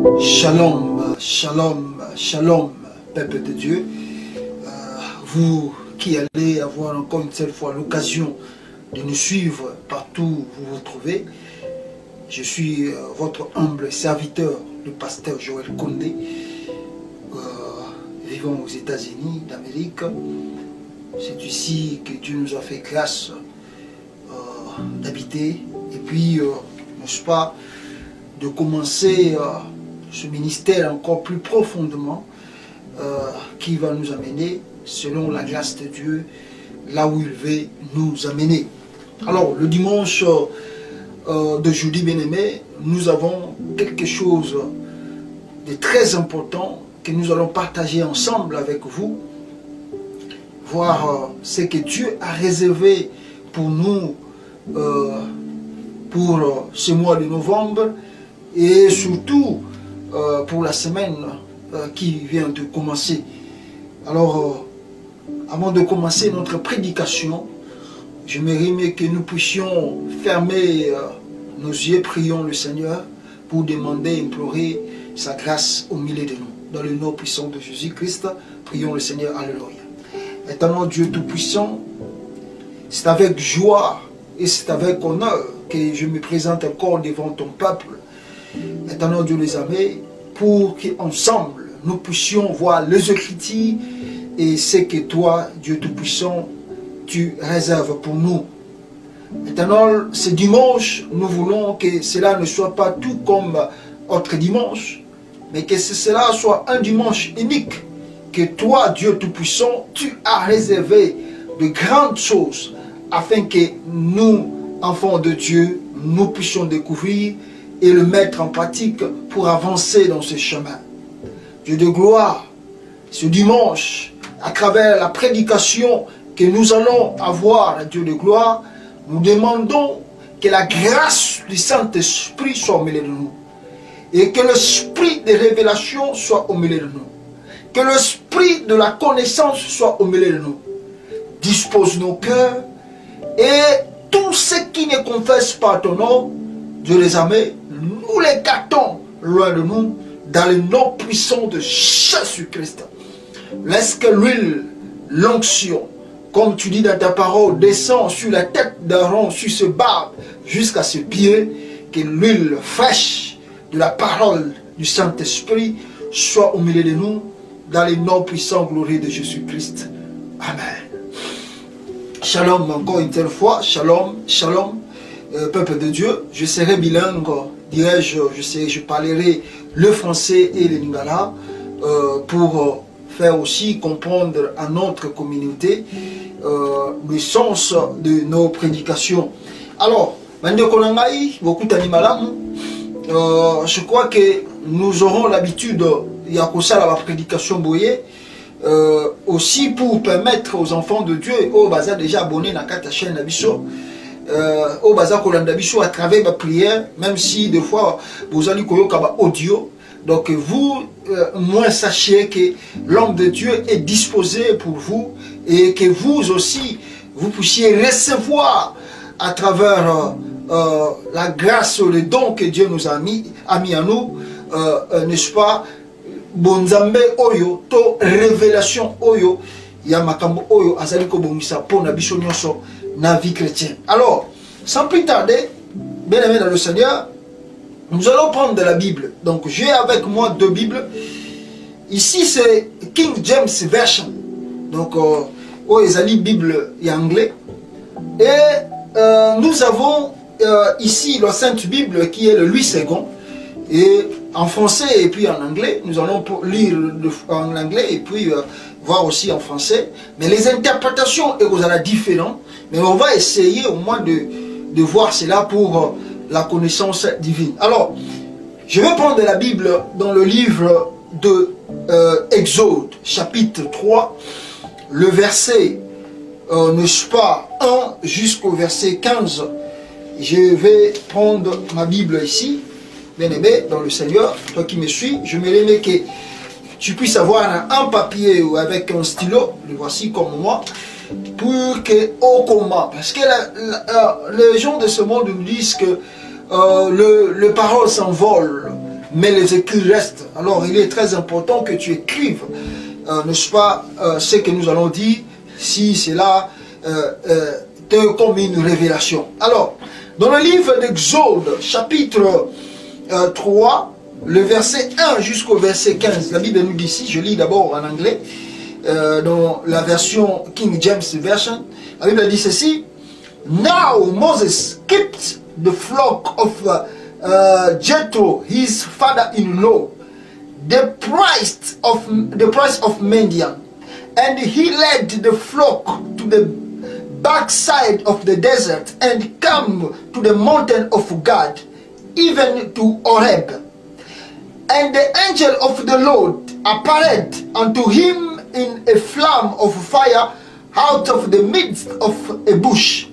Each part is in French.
Shalom, shalom, shalom, peuple de Dieu. Vous qui allez avoir encore une seule fois l'occasion de nous suivre partout où vous vous trouvez. Je suis votre humble serviteur, le pasteur Joël Condé, vivant aux États-Unis d'Amérique. C'est ici que Dieu nous a fait grâce d'habiter et puis, n'est-ce pas, de commencer ce ministère encore plus profondément qui va nous amener, selon la grâce de Dieu, là où il veut nous amener. Alors, le dimanche de jeudi bien-aimé, nous avons quelque chose de très important que nous allons partager ensemble avec vous, voir ce que Dieu a réservé pour nous pour ce mois de novembre et surtout pour la semaine qui vient de commencer. Alors, avant de commencer notre prédication, j'aimerais que nous puissions fermer nos yeux, prions le Seigneur pour demander, implorer sa grâce au milieu de nous. Dans le nom puissant de Jésus-Christ, prions le Seigneur. Alléluia. Éternel Dieu Tout-Puissant, c'est avec joie et c'est avec honneur que je me présente encore devant ton peuple. Éternel Dieu les amis, pour qu'ensemble nous puissions voir les Écritures et ce que toi, Dieu Tout-Puissant, tu réserves pour nous. Éternel, ce dimanche, nous voulons que cela ne soit pas tout comme autre dimanche, mais que cela soit un dimanche unique, que toi, Dieu Tout-Puissant, tu as réservé de grandes choses, afin que nous, enfants de Dieu, nous puissions découvrir et le mettre en pratique pour avancer dans ce chemin. Dieu de gloire, ce dimanche, à travers la prédication que nous allons avoir, Dieu de gloire, nous demandons que la grâce du Saint-Esprit soit au milieu de nous. Et que l'esprit de révélation soit au milieu de nous. Que l'esprit de la connaissance soit au milieu de nous. Dispose nos cœurs et tous ceux qui ne confessent pas ton nom, Dieu les amis, nous les gâtons loin de nous dans le nom puissant de Jésus-Christ. Laisse que l'huile, l'onction, comme tu dis dans ta parole, descend sur la tête d'Aaron, sur ce barbe, jusqu'à ses pieds, que l'huile fraîche de la parole du Saint-Esprit soit au milieu de nous, dans le nom puissant glorieux de Jésus-Christ. Amen. Shalom encore une telle fois, shalom, shalom, peuple de Dieu. Je serai bilingue, dirais-je, je parlerai le français et le lingala pour faire aussi comprendre à notre communauté le sens de nos prédications. Alors, je crois que nous aurons l'habitude de la prédication boyée aussi pour permettre aux enfants de Dieu au bazar déjà abonnés dans la chaîne d'Abisso au bazar d'Abisso à travers la prière, même si des fois vous allez koyoka audio. Donc vous, moi, sachez que l'homme de Dieu est disposé pour vous et que vous aussi, vous puissiez recevoir à travers la grâce, le don que Dieu nous a mis à nous, n'est-ce pas, bonzambe oyo, to révélation oyo, yamakambo oyo, azaliko bongisa pour nabiso nyonso na vie chrétienne. Alors, sans plus tarder, bien aimé dans le Seigneur, nous allons prendre de la Bible. Donc j'ai avec moi deux Bibles. Ici c'est King James Version. Donc ezali Bible et anglais. Et nous avons ici la Sainte Bible qui est le Louis II. Et en français et puis en anglais. Nous allons lire en anglais et puis voir aussi en français. Mais les interprétations sont différentes. Mais on va essayer au moins de voir cela pour la connaissance divine. Alors, je vais prendre la Bible dans le livre de Exode, chapitre 3, le verset, n'est-ce pas, 1 jusqu'au verset 15. Je vais prendre ma Bible ici, bien aimé, dans le Seigneur, toi qui me suis. Je me remets que tu puisses avoir un papier ou avec un stylo, le voici comme moi, pour que au combat, parce que les gens de ce monde nous disent que les paroles s'envolent, mais les écrits restent. Alors il est très important que tu écrives, n'est-ce pas, ce que nous allons dire, si cela est comme une révélation. Alors, dans le livre d'Exode, chapitre 3, le verset 1 jusqu'au verset 15, la Bible nous dit ici, je lis d'abord en anglais, dans la version King James Version, la Bible dit ceci: Now Moses kept the flock of Jethro, his father-in-law, the price of Midian, and he led the flock to the backside of the desert and come to the mountain of God, even to Horeb. And the angel of the Lord appeared unto him in a flame of fire out of the midst of a bush.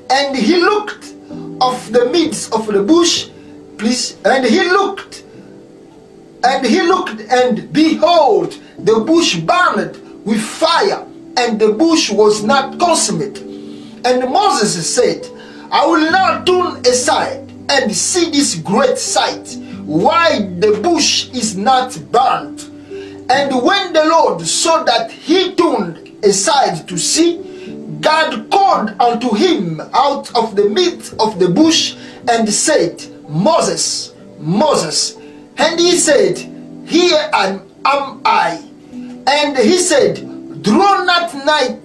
And he looked of the midst of the bush, please, and he looked, and behold, the bush burned with fire, and the bush was not consumed. And Moses said, I will now turn aside and see this great sight, why the bush is not burnt. And when the Lord saw that he turned aside to see, God called unto him out of the midst of the bush and said, Moses, Moses. And he said, Here am I. And he said, Draw not nigh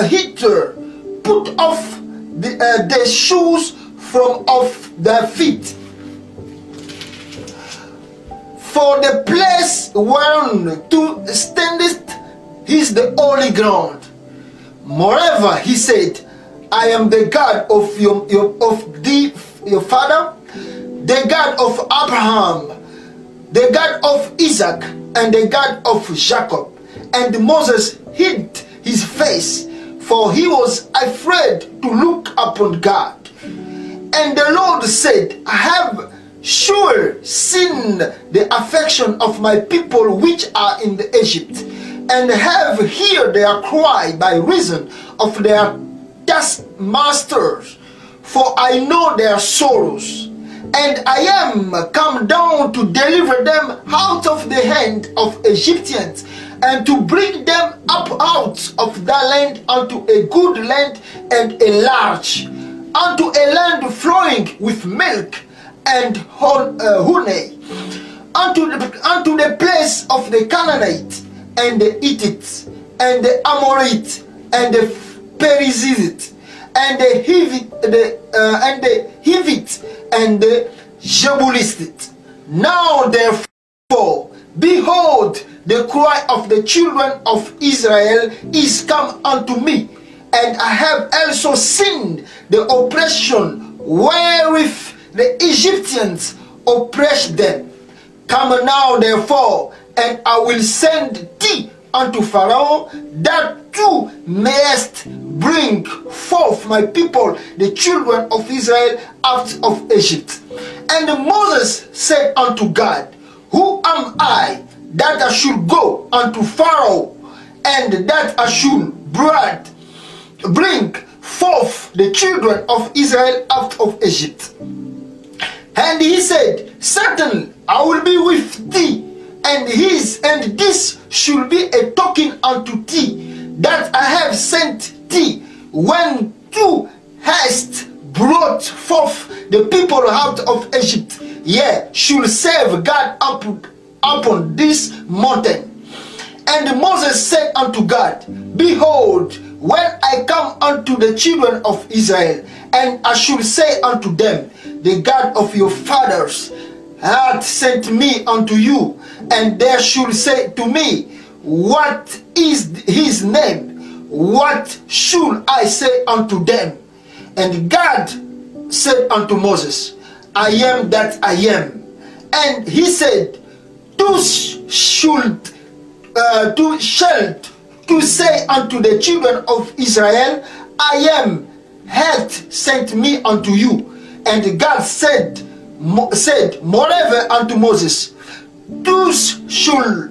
hither, put off the shoes from off their feet. For the place whereon thou standest is the holy ground. Moreover, he said, I am the God of your father, the God of Abraham, the God of Isaac, and the God of Jacob. And Moses hid his face, for he was afraid to look upon God. And the Lord said, I have sure seen the affection of my people which are in Egypt, and have heard their cry by reason of their taskmasters, for I know their sorrows. And I am come down to deliver them out of the hand of Egyptians, and to bring them up out of that land unto a good land and a large, unto a land flowing with milk and honey, unto the place of the Canaanite, and the Hittites, and the Amorite, and the Perizzite, and the Hivite, and the Jebusite. Now therefore, behold, the cry of the children of Israel is come unto me, and I have also seen the oppression wherewith the Egyptians oppressed them. Come now therefore, and I will send thee unto Pharaoh, that thou mayest bring forth my people, the children of Israel, out of Egypt. And Moses said unto God, Who am I that I should go unto Pharaoh, and that I should bring forth the children of Israel out of Egypt? And he said, Certainly I will be with thee, and this should be a token unto thee, that I have sent thee, when thou hast brought forth the people out of Egypt. Yea, should serve God upon this mountain. And Moses said unto God, Behold, when I come unto the children of Israel, and I should say unto them, The God of your fathers hath sent me unto you, and they should say to me, What is his name? What should I say unto them? And God said unto Moses, I am that I am. And he said, Thou shalt say unto the children of Israel, I am hath sent me unto you. And God said moreover unto Moses, Thou shalt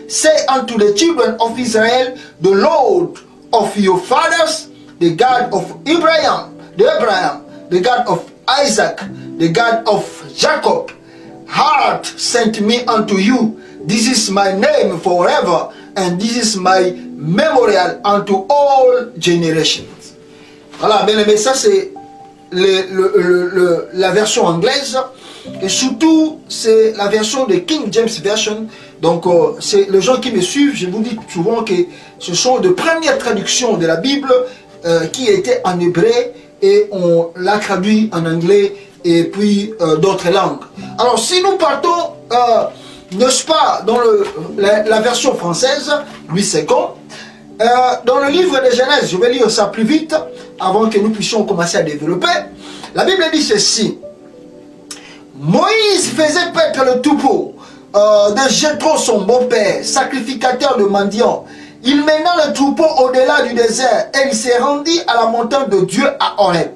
say unto the children of Israel, The Lord of your fathers, the God of Abraham, the God of Isaac, the God of Jacob, heart sent me unto you. This is my name forever, and this is my memorial unto all generations. Voilà, bien aimé, ça c'est la version anglaise. Et surtout, c'est la version de King James Version. Donc, c'est les gens qui me suivent, je vous dis souvent que ce sont de premières traductions de la Bible qui étaient en hébreu et on l'a traduit en anglais et puis d'autres langues. Alors, si nous partons, n'est-ce pas, dans la version française, Louis II, dans le livre de Genèse, je vais lire ça plus vite avant que nous puissions commencer à développer. La Bible dit ceci. Moïse faisait paître le troupeau de Jéthro, son beau-père, sacrificateur de mendiants. Il mena le troupeau au-delà du désert et il s'est rendu à la montagne de Dieu à Horeb.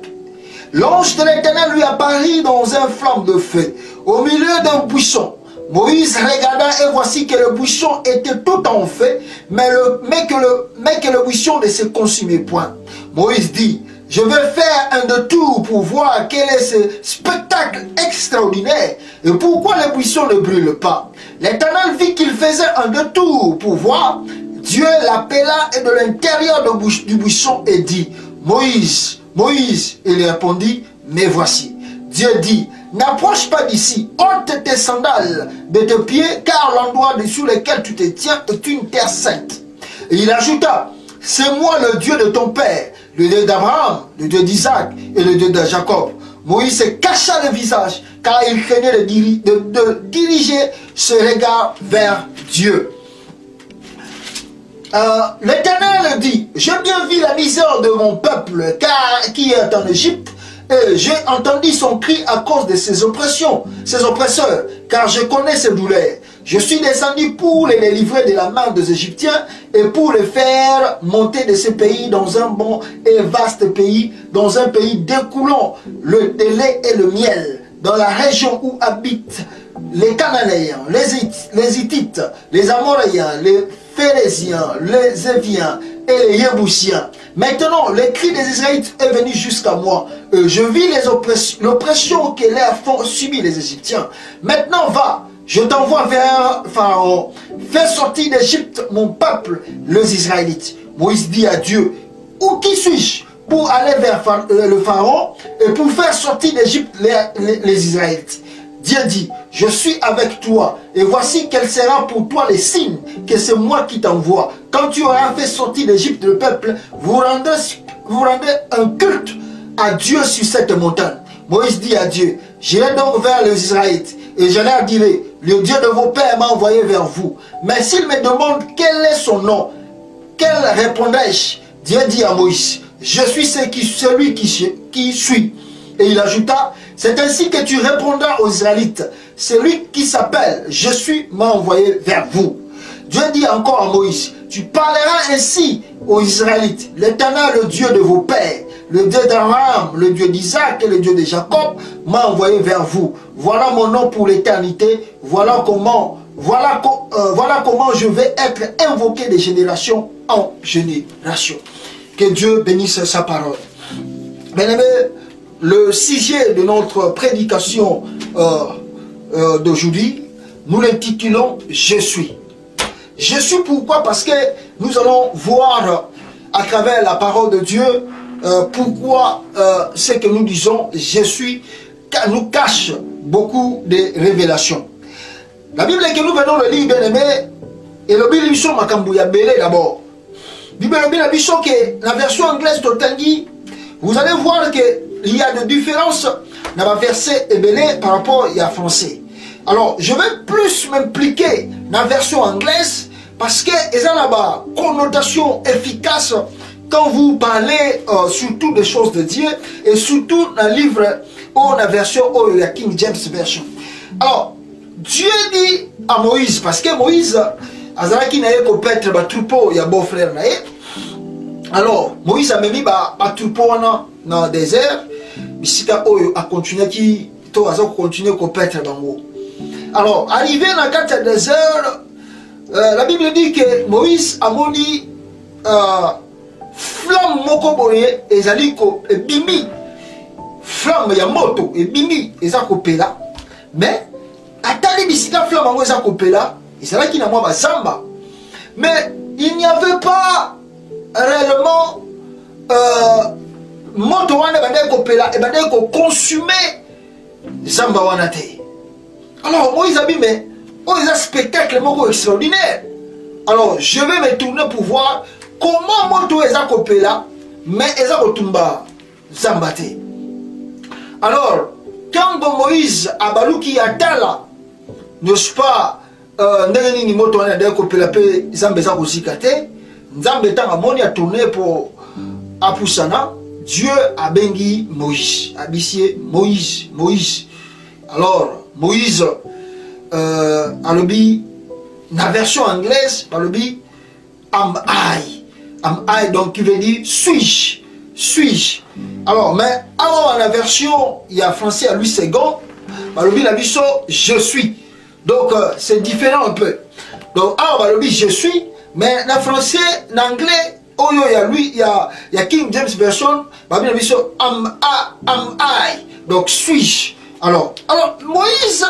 L'ange de l'Éternel lui apparut dans un flamme de feu, au milieu d'un buisson. Moïse regarda et voici que le buisson était tout en feu, mais que le buisson ne se consumait point. Moïse dit, je vais faire un détour pour voir quel est ce spectacle extraordinaire et pourquoi le buisson ne brûle pas. L'Éternel vit qu'il faisait un détour pour voir. Dieu l'appela et de l'intérieur du buisson et dit, Moïse, Moïse, il répondit, me voici. Dieu dit, n'approche pas d'ici, ôte tes sandales de tes pieds, car l'endroit sur lequel tu te tiens est une terre sainte. Et il ajouta, c'est moi le Dieu de ton père, le Dieu d'Abraham, le Dieu d'Isaac et le Dieu de Jacob. Moïse se cacha le visage, car il craignait de diriger ce regard vers Dieu. L'Éternel dit, j'ai bien vu la misère de mon peuple, qui est en Égypte, et j'ai entendu son cri à cause de ses oppressions, ses oppresseurs, car je connais ses douleurs. Je suis descendu pour les délivrer de la main des Égyptiens et pour les faire monter de ce pays dans un bon et vaste pays, dans un pays découlant le lait et le miel, dans la région où habitent les Cananéens, les Hittites, les Amoréens, les Phérésiens, les Éviens et les Yébousiens. Maintenant, le cri des Israélites est venu jusqu'à moi. Je vis l'oppression que leur font subir les Égyptiens. Maintenant, va, je t'envoie vers Pharaon. Fais sortir d'Égypte mon peuple, les Israélites. Moïse dit à Dieu, où qui suis-je pour aller vers le Pharaon et pour faire sortir d'Égypte les Israélites? Dieu dit, je suis avec toi, et voici quel sera pour toi le signe que c'est moi qui t'envoie. Quand tu auras fait sortir d'Égypte le peuple, vous rendez un culte à Dieu sur cette montagne. Moïse dit à Dieu, j'irai donc vers les Israélites, et je leur dirai, le Dieu de vos pères m'a envoyé vers vous. Mais s'il me demande quel est son nom, quel répondrai-je? Dieu dit à Moïse, je suis celui qui suis. Et il ajouta, c'est ainsi que tu répondras aux Israélites. Celui qui s'appelle, je suis, m'a envoyé vers vous. Dieu dit encore à Moïse, tu parleras ainsi aux Israélites. L'Éternel, le Dieu de vos pères, le Dieu d'Abraham, le Dieu d'Isaac et le Dieu de Jacob, m'a envoyé vers vous. Voilà mon nom pour l'éternité. Voilà comment je vais être invoqué de génération en génération. Que Dieu bénisse sa parole. Bien-aimés, le sujet de notre prédication d'aujourd'hui, nous l'intitulons « Je suis ». Je suis pourquoi? Parce que nous allons voir à travers la parole de Dieu pourquoi ce que nous disons « Je suis » nous cache beaucoup de révélations. La Bible que nous venons de lire, bien aimé, et le Bible sur Makambouya Belé d'abord. Bible que la version anglaise de Tanguy, vous allez voir qu'il y a des différences dans la verset Ebélé par rapport à français. Alors, je vais plus m'impliquer dans la version anglaise parce que ils ont là-bas connotation efficace quand vous parlez surtout des choses de Dieu et surtout dans le livre ou dans la version ou la King James Version. Alors, Dieu dit à Moïse, parce que Moïse, Azaraki n'a pas peut-être un troupeau, il y a beau frère. Alors, Moïse a mis un troupeau dans le désert, mais si tu as continué qui continuer à peut-être dans l'eau. Alors, arrivé dans le désert, la Bible dit que Moïse a moni flamme mokoboye ezaliko ebimi flamme ya moto ebimi ezako pela mais bisika flamme yango eza kopela ezalaki na mwa bazamba, mais il n'y avait pas réellement moto wana ebandaki kopela ebandaki koconsume zamba wana te. Alors Moïse a dit mais oh, c'est un spectacle extraordinaire. Alors je vais me tourner pour voir comment moto eza kopela mais eza kotumba zamba te. Alors quand Moïse a baluki atala, n'est-ce pas, ndenge nini moto wana ndeko kopela pe zamba eza kozika te, nzambe tanga moni a tourné pour apusana, Dieu a bengi Moïse, abisie Moïse. Alors Moïse alobi na version anglaise alobi am I, donc qui veut dire suis-je. Alors mais alors la version il y a français à lui second alobi la biso je suis. Donc c'est différent un peu. Donc alors alobi je suis, mais na français na anglais oh il y a lui il y a King James version alobi la biso am I, donc suis-je. Alors Moïse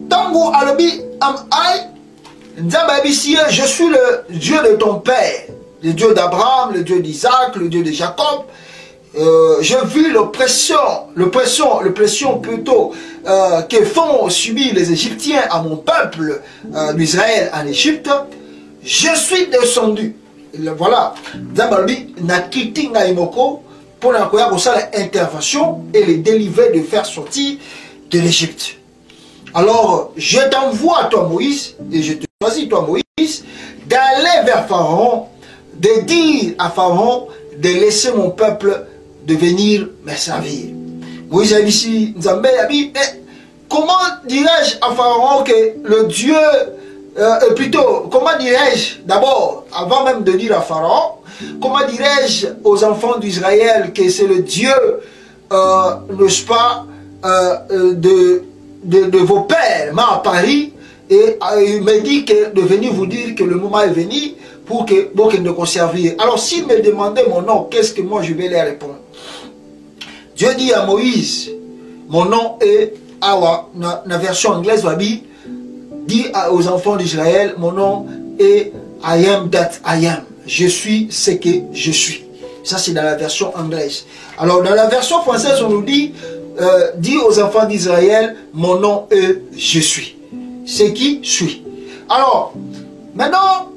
tango alobi am I, je suis le Dieu de ton père, le Dieu d'Abraham, le Dieu d'Isaac, le Dieu de Jacob. Je vis l'oppression plutôt que font subir les Égyptiens à mon peuple d'Israël en Égypte. Je suis descendu. Voilà. Zambalobi na kiti na imoko pour l'intervention et les délivrer de faire sortir de l'Égypte. Alors, je t'envoie, toi Moïse, et je te choisis, toi Moïse, d'aller vers Pharaon, de dire à Pharaon de laisser mon peuple de venir me servir. Moïse a dit ici, Nzambe a dit, comment dirais-je à Pharaon que le Dieu, plutôt, comment dirais-je, d'abord, avant même de dire à Pharaon, comment dirais-je aux enfants d'Israël que c'est le Dieu, n'est-ce pas, de vos pères m'a apparu et il me dit que de venir vous dire que le moment est venu pour que de conserver. Alors s'il me demandait mon nom, qu'est-ce que moi je vais leur répondre? Dieu dit à Moïse, mon nom est Awa, la version anglaise dit aux enfants d'Israël, mon nom est I am that I am. Je suis ce que je suis. Ça c'est dans la version anglaise. Alors dans la version française on nous dit aux enfants d'Israël, mon nom est je suis. C'est qui suis. Alors, maintenant,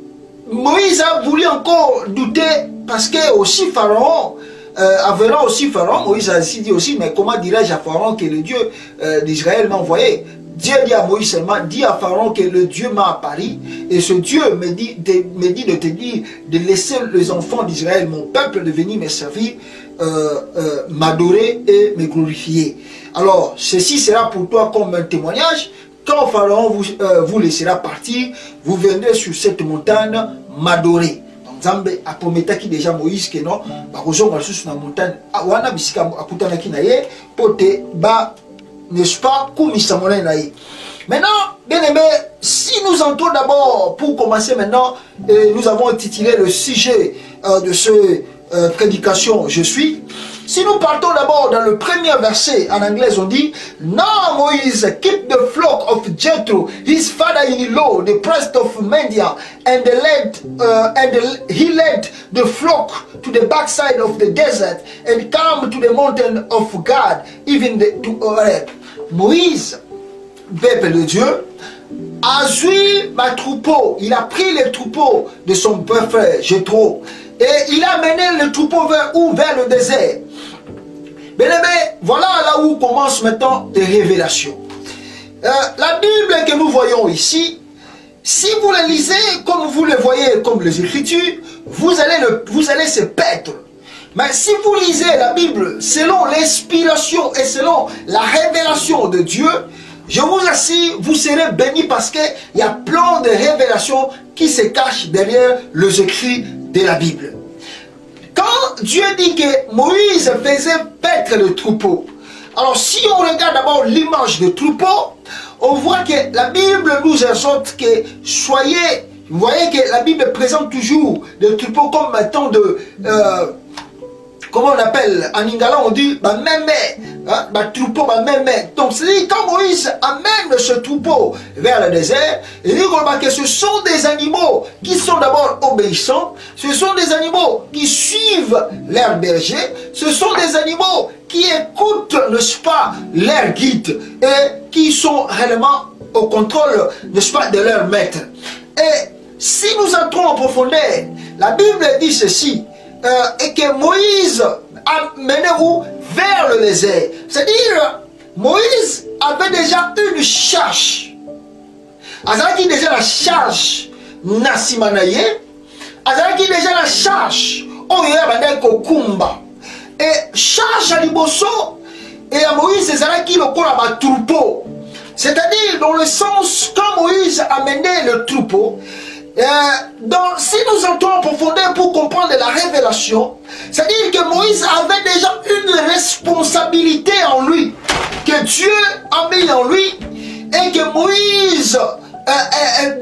Moïse a voulu encore douter parce que aussi Pharaon, avant aussi Pharaon, Moïse a dit aussi, mais comment dirais-je à Pharaon que le Dieu d'Israël m'a envoyé? Dieu dit à Moïse seulement, dit à Pharaon que le Dieu m'a apparu et ce Dieu me dit de te dire de laisser les enfants d'Israël, mon peuple, de venir me servir, m'adorer et me glorifier. Alors, ceci sera pour toi comme un témoignage. Quand Pharaon vous laissera partir, vous viendrez sur cette montagne m'adorer. Donc, Nzambe a promis déjà Moïse que non, sur la montagne, wana bisika akutana kinaye pote ba n'est-ce pas, maintenant, bien aimé, si nous entrons d'abord, pour commencer maintenant, nous avons intitulé le sujet de ce prédication, je suis. Si nous partons d'abord dans le premier verset, en anglais on dit, Now Moïse kept the flock of Jethro, his father-in-law, the priest of Midian, and he led the flock to the backside of the desert and came to the mountain of God, even to Horeb. Moïse, peuple de Dieu, a suivi ma troupeau. Il a pris les troupeaux de son frère Jéthro et il a mené le troupeau vers le désert. Bien aimé, voilà là où commence maintenant des révélations. La Bible que nous voyons ici, si vous la lisez comme vous le voyez, comme les Écritures, vous allez se perdre. Mais si vous lisez la Bible selon l'inspiration et selon la révélation de Dieu, je vous assure, vous serez bénis parce qu'il y a plein de révélations qui se cachent derrière les écrits de la Bible. Quand Dieu dit que Moïse faisait paître le troupeau, alors si on regarde d'abord l'image de troupeau, on voit que la Bible nous exhorte que soyez, vous voyez que la Bible présente toujours le troupeau comme étant comment on appelle, en lingala on dit, bah même, bah troupeau, bah même. Donc c'est quand Moïse amène ce troupeau vers le désert, il dit que ce sont des animaux qui sont d'abord obéissants, ce sont des animaux qui suivent leur berger, ce sont des animaux qui écoutent, n'est-ce pas, leur guide et qui sont réellement au contrôle, n'est-ce pas, de leur maître. Et si nous entrons en profondeur, la Bible dit ceci, et que Moïse a mené où vers le désert. C'est-à-dire, Moïse avait déjà une charge. Azaki déjà la charge Nasimanaye. Azaki déjà la charge Oyoya Kokumba. Et charge à Liboso et à Moïse, Azaki le corps à troupeau. C'est-à-dire, dans le sens, quand Moïse a mené le troupeau, si nous entrons en profondeur pour comprendre la révélation, c'est-à-dire que Moïse avait déjà une responsabilité en lui, que Dieu a mis en lui, et que Moïse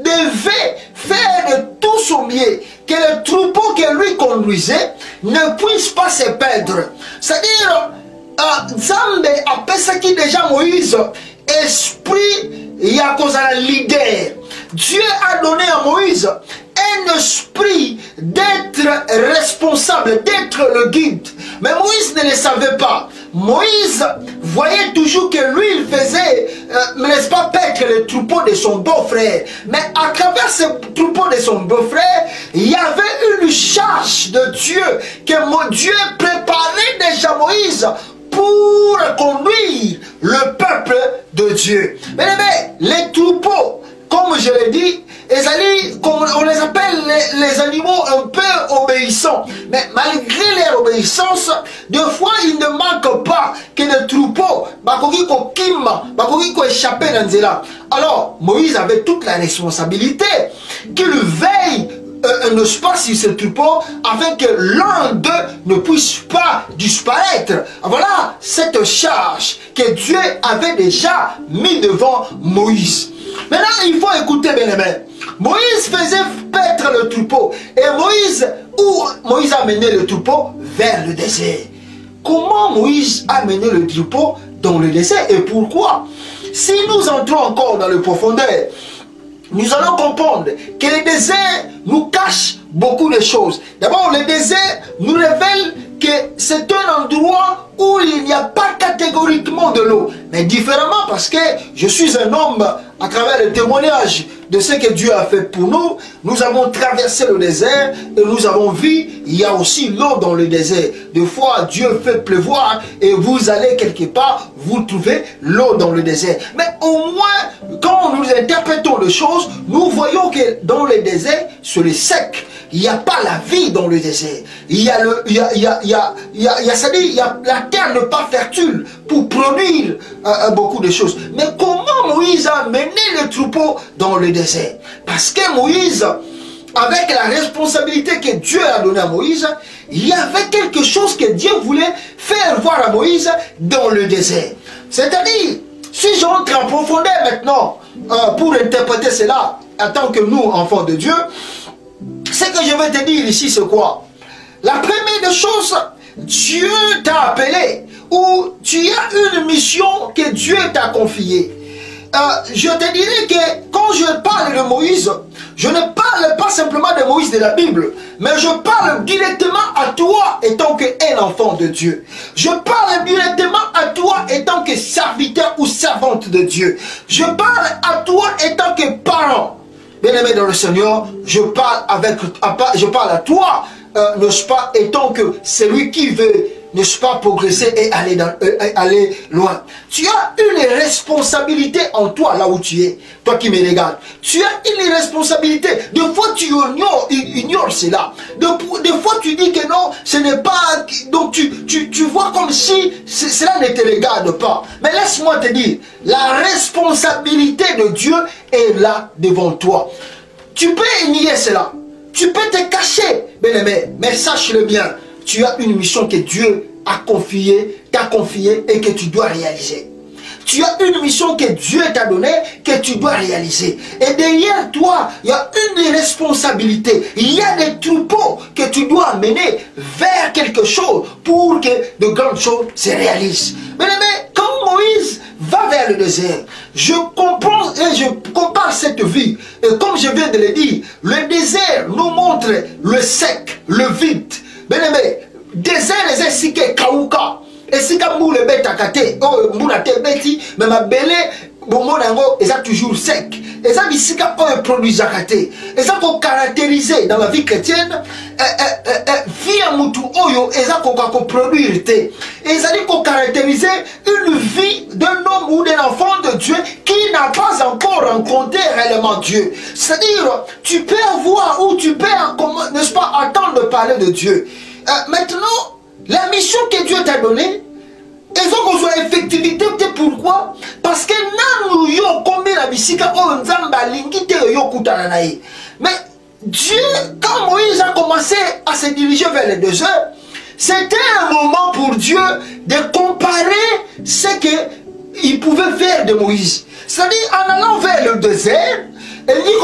devait faire de tout son mieux, que le troupeau que lui conduisait ne puisse pas se perdre. C'est-à-dire, Nzambe appelle ça qui déjà Moïse, esprit Yakozala leader. Dieu a donné à Moïse un esprit d'être responsable, d'être le guide. Mais Moïse ne le savait pas. Moïse voyait toujours que lui, il faisait, n'est-ce pas, paître le troupeau de son beau-frère. Mais à travers ce troupeau de son beau-frère, il y avait une charge de Dieu, que Dieu préparait déjà Moïse pour conduire le peuple de Dieu. Mais les troupeaux, comme je l'ai dit, on les appelle les animaux un peu obéissants. Mais malgré leur obéissance, des fois il ne manque pas que les troupeaux échappent dans cela. Alors Moïse avait toute la responsabilité qu'il veille n'est-ce pas, sur ce troupeau, afin que l'un d'eux ne puisse pas disparaître. Voilà cette charge que Dieu avait déjà mis devant Moïse. Maintenant, il faut écouter, bien aimé. Moïse faisait paître le troupeau. Et Moïse a mené le troupeau vers le désert. Comment Moïse a mené le troupeau dans le désert et pourquoi? Si nous entrons encore dans le profondeur, nous allons comprendre que le désert nous cache beaucoup de choses. D'abord, le désert nous révèle que c'est un endroit où il n'y a pas catégoriquement de l'eau. Mais différemment, parce que je suis un homme, à travers le témoignage de ce que Dieu a fait pour nous, nous avons traversé le désert et nous avons vu, il y a aussi l'eau dans le désert. Des fois, Dieu fait pleuvoir et vous allez quelque part, vous trouvez l'eau dans le désert. Mais au moins, quand nous interprétons les choses, nous voyons que dans le désert, sur le sec, il n'y a pas la vie dans le désert. La terre n'est pas fertile pour produire beaucoup de choses. Mais comment Moïse a mené le troupeau dans le désert? Parce que Moïse, avec la responsabilité que Dieu a donnée à Moïse, il y avait quelque chose que Dieu voulait faire voir à Moïse dans le désert. C'est-à-dire, si j'entre en profondeur maintenant pour interpréter cela en tant que nous, enfants de Dieu, ce que je vais te dire ici, c'est quoi? La première des choses, Dieu t'a appelé, ou tu as une mission que Dieu t'a confiée. Je te dirais que quand je parle de Moïse, je ne parle pas simplement de Moïse de la Bible, mais je parle directement à toi étant qu'un enfant de Dieu. Je parle directement à toi étant que serviteur ou servante de Dieu. Je parle à toi étant que parent. Bien-aimé dans le Seigneur, je parle à toi, n'est-ce pas, étant que celui qui veut, n'est-ce pas, progresser et aller loin. Tu as une responsabilité en toi, là où tu es, toi qui me regardes. Tu as une responsabilité. Des fois, tu ignores cela. Des fois, tu dis que non, ce n'est pas... Donc, tu vois comme si cela ne te regarde pas. Mais laisse-moi te dire, la responsabilité de Dieu est là devant toi. Tu peux nier cela. Tu peux te cacher, bien-aimé, mais sache-le bien. Tu as une mission que Dieu t'a confiée et que tu dois réaliser. tu as une mission que Dieu t'a donnée, que tu dois réaliser. Et derrière toi, il y a une responsabilité. Il y a des troupeaux que tu dois amener vers quelque chose pour que de grandes choses se réalisent. Mais quand Moïse va vers le désert, je comprends et je compare cette vie. Et comme je viens de le dire, le désert nous montre le sec, le vide. Bien-aimé, désert les esike kauka. Esika moule betakate, moula te beti, mais ma belé, bon nango, ils sont toujours sec. Et ça, bisika on produit zakate. Et ça pour caractériser dans la vie chrétienne, vie à mutu oyo, et ça qu'on produire te. Et ça dit qu'on caractériser une vie d'un homme ou d'un enfant de Dieu qui n'a pas encore rencontré réellement Dieu. C'est-à-dire, tu peux avoir ou tu peux, n'est-ce pas, attendre de parler de Dieu. Maintenant, la mission que Dieu t'a donnée, il faut qu'on soit effectivité. Pourquoi? Parce que nous yo combien la bisika on nzamba lingite yo kutananaï. Mais Dieu, quand Moïse a commencé à se diriger vers les déserts, c'était un moment pour Dieu de comparer ce qu'il pouvait faire de Moïse. C'est-à-dire en allant vers le désert, il dit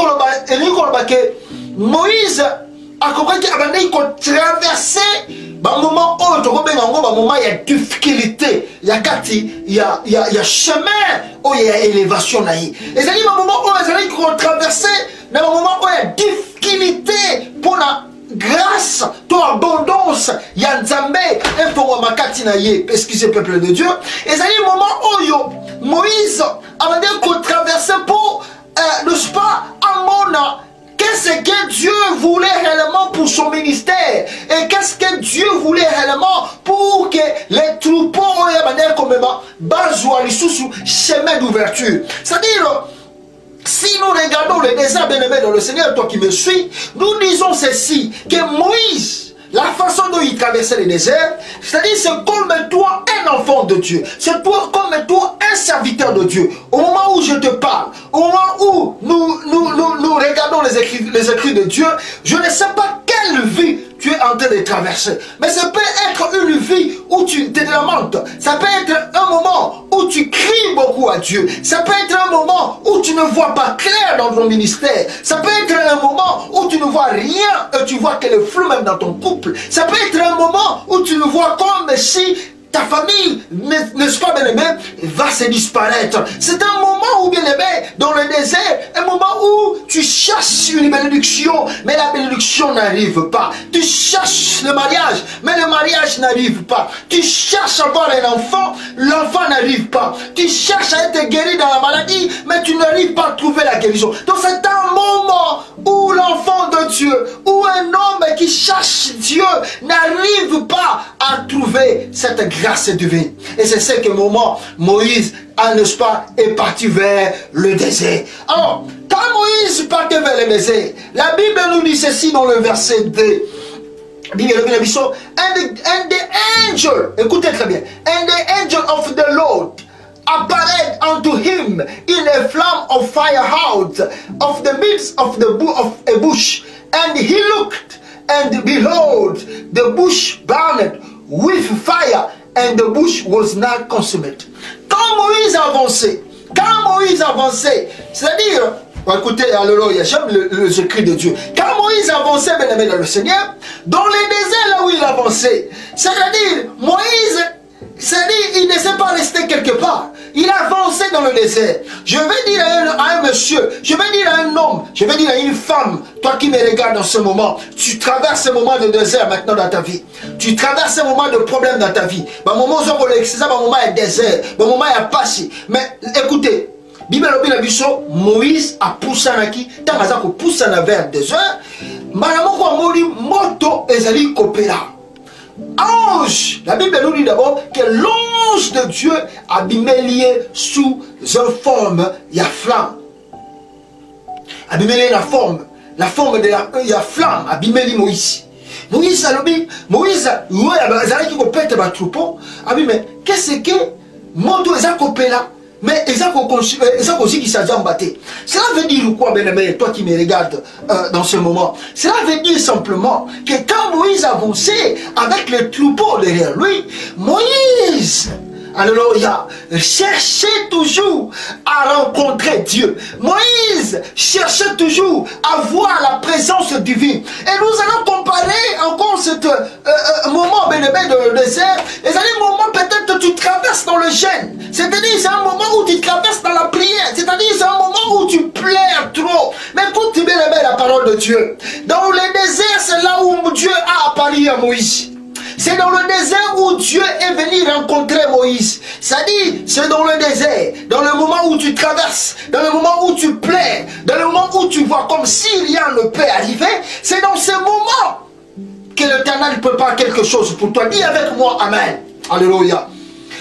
que Moïse a compris qu'il traversé un moment où il y a difficulté, il y a chemin où il y a élévation. Et c'est un moment où il a traversé, un moment où il y a difficulté pour la grâce, ton abondance, il y a Nzambe, un peu excusez le peuple de Dieu. Et c'est un moment où Moïse a traversé pour, n'est-ce pas, Amona. Qu'est-ce que Dieu voulait réellement pour son ministère? Et qu'est-ce que Dieu voulait réellement pour que les troupeaux chemin d'ouverture? C'est-à-dire, si nous regardons le désert bien-aimé dans le Seigneur, toi qui me suis, nous disons ceci, que Moïse, la façon dont il traversait le désert, c'est-à-dire c'est comme toi un enfant de Dieu, c'est toi comme toi un serviteur de Dieu. Au moment où je te parle, au moment où nous regardons les écrits de Dieu, je ne sais pas quelle vie tu es en train de traverser. Mais ça peut être une vie où tu te lamentes. Ça peut être un moment où tu cries beaucoup à Dieu. Ça peut être un moment où tu ne vois pas clair dans ton ministère. Ça peut être un moment où tu ne vois rien et tu vois que le flou même dans ton couple. Ça peut être un moment où tu ne vois comme si ta famille, n'est-ce pas bien aimé, va se disparaître. C'est un moment où bien aimé, dans le désert, un moment où tu cherches une bénédiction, mais la bénédiction n'arrive pas. Tu cherches le mariage, mais le mariage n'arrive pas. Tu cherches à avoir un enfant, l'enfant n'arrive pas. Tu cherches à être guéri dans la maladie, mais tu n'arrives pas à trouver la guérison. Donc c'est un moment où l'enfant de Dieu, ou un homme qui cherche Dieu, n'arrive pas à trouver cette grâce divine. Et c'est ce que moment Moïse, n'est-ce pas, est parti vers le désert. Alors, quand Moïse partait vers le désert, la Bible nous dit ceci dans le verset 2. And the angel, écoutez très bien, and the angel of the Lord appeared unto him in a flame of fire out of the midst of a bush. And he looked, and behold, the bush burned with fire, and the bush was not consumed. Quand Moïse avançait, c'est-à-dire, écoutez, alléluia, j'aime les écrits de Dieu. Quand Moïse avançait, bien aimé dans le Seigneur, dans les déserts là où il avançait, c'est-à-dire, Moïse, c'est-à-dire, il ne s'est pas resté quelque part. Il avançait dans le désert. Je vais dire à un monsieur, je vais dire à un homme, je vais dire à une femme, toi qui me regardes en ce moment, tu traverses un moment de désert maintenant dans ta vie. Tu traverses un moment de problème dans ta vie. Un moment où c'est ça, un moment est désert, un moment est passé. Mais écoutez, Moïse a poussé naki, tant que ça pousse vers le désert, moto ezali kopela. Ange, la Bible nous dit d'abord que l'ange de Dieu a bimelié sous une forme, il y a flamme. A bimelié la forme de la flamme, a bimelié Moïse. Moïse a dit, Moïse, ouais, il a pété un troupeau. Ah oui, mais qu'est-ce que moto est copé là? Mais ils ont aussi qui s'est embatté. Cela veut dire quoi, bien-aimé, toi qui me regardes dans ce moment? Cela veut dire simplement que quand Moïse avançait avec le troupeau derrière lui, Moïse Alléluia. Cherchez toujours à rencontrer Dieu. Moïse cherchait toujours à voir la présence divine. Et nous allons comparer encore ce moment bien-aimé de désert. Et c'est un moment peut-être que tu traverses dans le jeûne. C'est-à-dire c'est un moment où tu traverses dans la prière. C'est-à-dire c'est un moment où tu pleures trop. Mais écoute bien-aimé la parole de Dieu. Dans le désert, c'est là où Dieu a apparu à Moïse. C'est dans le désert où Dieu est venu rencontrer Moïse. C'est-à-dire, c'est dans le désert, dans le moment où tu traverses, dans le moment où tu pleures, dans le moment où tu vois comme si rien ne peut arriver. C'est dans ce moment que l'Éternel peut faire quelque chose pour toi. Dis avec moi, Amen. Alléluia.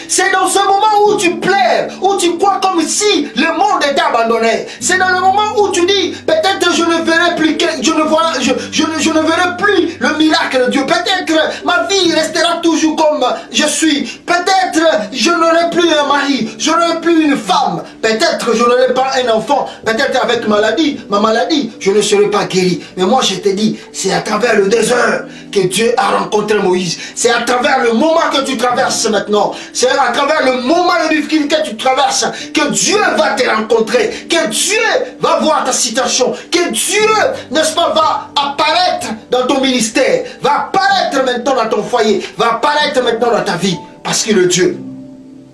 C'est dans ce moment où tu pleures, où tu crois comme si le monde était abandonné. C'est dans le moment où tu dis, peut-être je ne verrai plus, je ne verrai plus le miracle de Dieu. Peut-être ma vie restera toujours comme je suis. Peut-être je n'aurai plus un mari, je n'aurai plus une femme. Peut-être je n'aurai pas un enfant. Peut-être avec ma maladie, je ne serai pas guéri. Mais moi je te dis, c'est à travers le désert que Dieu a rencontré Moïse. C'est à travers le moment que tu traverses maintenant. C'est à travers le moment de difficulté que tu traverses que Dieu va te rencontrer, que Dieu va voir ta situation, que Dieu, n'est-ce pas, va apparaître dans ton ministère, va apparaître maintenant dans ton foyer, va apparaître maintenant dans ta vie, parce qu'il est Dieu.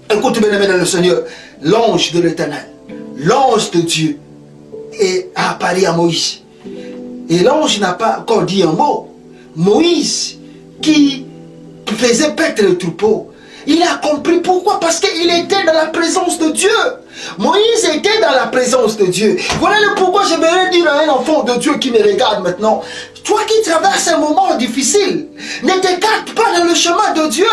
Écoute bien aimé dans le Seigneur, l'ange de l'Éternel, l'ange de Dieu a apparu à Moïse. Et l'ange n'a pas encore dit un mot. Moïse, qui faisait paître le troupeau, il a compris pourquoi, parce qu'il était dans la présence de Dieu. Moïse était dans la présence de Dieu. Voilà le pourquoi j'aimerais dire à un enfant de Dieu qui me regarde maintenant. Toi qui traverses un moment difficile, ne t'écarte pas dans le chemin de Dieu.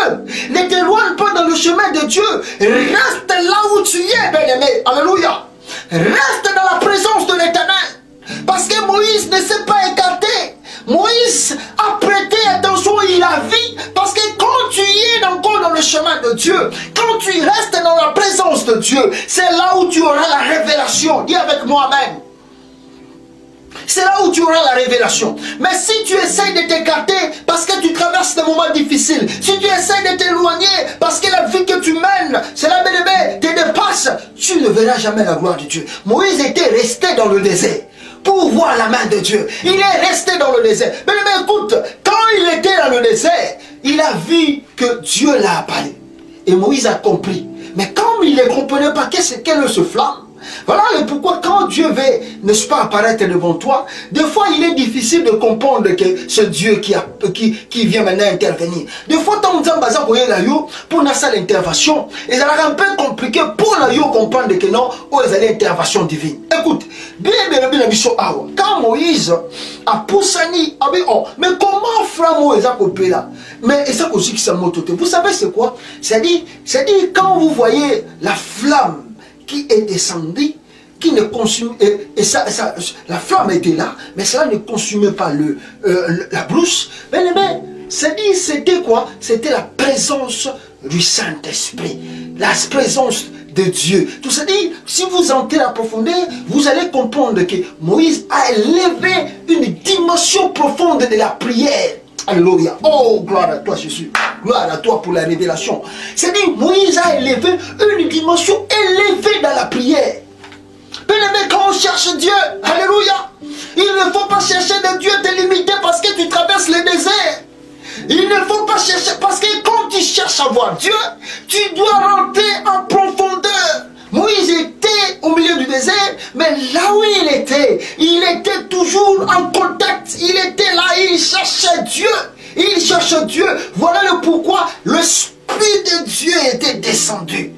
Ne t'éloigne pas dans le chemin de Dieu. Reste là où tu es, bien-aimé. Alléluia. Reste dans la présence de l'Éternel. Parce que Moïse ne s'est pas écarté. Moïse a prêté attention, il a vu, parce que quand tu es encore dans le chemin de Dieu, quand tu restes dans la présence de Dieu, c'est là où tu auras la révélation. Dis avec moi, Amen. C'est là où tu auras la révélation. Mais si tu essaies de t'écarter parce que tu traverses des moments difficiles, si tu essaies de t'éloigner parce que la vie que tu mènes, c'est la belle te dépasse, tu ne verras jamais la gloire de Dieu. Moïse était resté dans le désert pour voir la main de Dieu. Il est resté dans le désert. Mais écoute, quand il était dans le désert, il a vu que Dieu l'a apparu. Et Moïse a compris. Mais comme il ne comprenait pas quelle est ce flamme, voilà le pourquoi quand Dieu veut, n'est-ce pas, apparaître devant toi, des fois il est difficile de comprendre que c'est Dieu qui vient maintenant intervenir. Des fois, quand on a pour l'intervention, il est un peu compliqué pour comprendre que non, où il y a l'intervention divine. Écoute, bien, quand Moïse a poussé, mais comment frère Moïse a coupé là? Mais ça aussi qui s'est mototé. Vous savez c'est quoi? C'est-à-dire quand vous voyez la flamme qui est descendu, qui ne consume, la flamme était là, mais cela ne consumait pas la brousse. Mais c'était quoi? C'était la présence du Saint-Esprit, la présence de Dieu. Tout ça dit, si vous entrez à la profondeur, vous allez comprendre que Moïse a élevé une dimension profonde de la prière. Alléluia. Oh, gloire à toi Jésus. Gloire à toi pour la révélation. C'est-à-dire, Moïse a élevé une dimension élevée dans la prière. Bien-aimé, quand on cherche Dieu, alléluia, il ne faut pas chercher de Dieu te limiter parce que tu traverses le désert. Il ne faut pas chercher, parce que quand tu cherches à voir Dieu, tu dois rentrer en profondeur. Moïse était au milieu du désert, mais là où il était toujours en contact. Il était là, il cherchait Dieu. Il cherchait Dieu. Voilà le pourquoi l'Esprit de Dieu était descendu.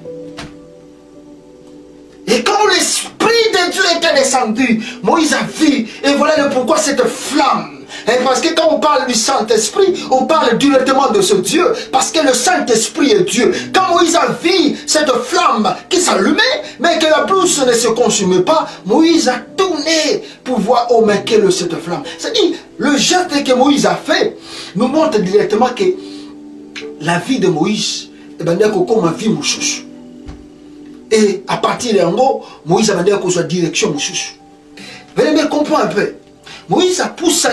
Et quand l'Esprit de Dieu était descendu, Moïse a vu. Et voilà le pourquoi cette flamme. Et parce que quand on parle du Saint-Esprit, on parle directement de ce Dieu. Parce que le Saint-Esprit est Dieu. Quand Moïse a vu cette flamme qui s'allumait, mais que la brousse ne se consumait pas, Moïse a tourné pour voir où mais quelle est cette flamme. C'est-à-dire, le geste que Moïse a fait nous montre directement que la vie de Moïse est comme une vie mouchouche. Et à partir de là, Moïse a dit qu'on soit direction mouchouche. Venez comprendre un peu. Moïse a poussé,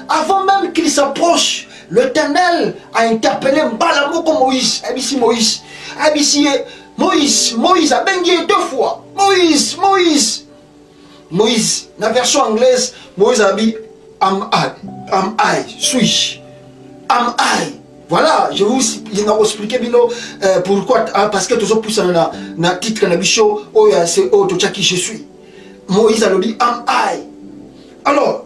avant même qu'il s'approche, l'Éternel a interpellé Balamo comme Moïse. Et ici Moïse, Abissi, Moïse a bengué 2 fois. Moïse, dans la version anglaise, Moïse a dit am I, suis. Am I. Voilà, je vous expliquer pourquoi, parce que toujours plus dans le titre de bicho, c'est qui je suis. Moïse a dit am I. Alors,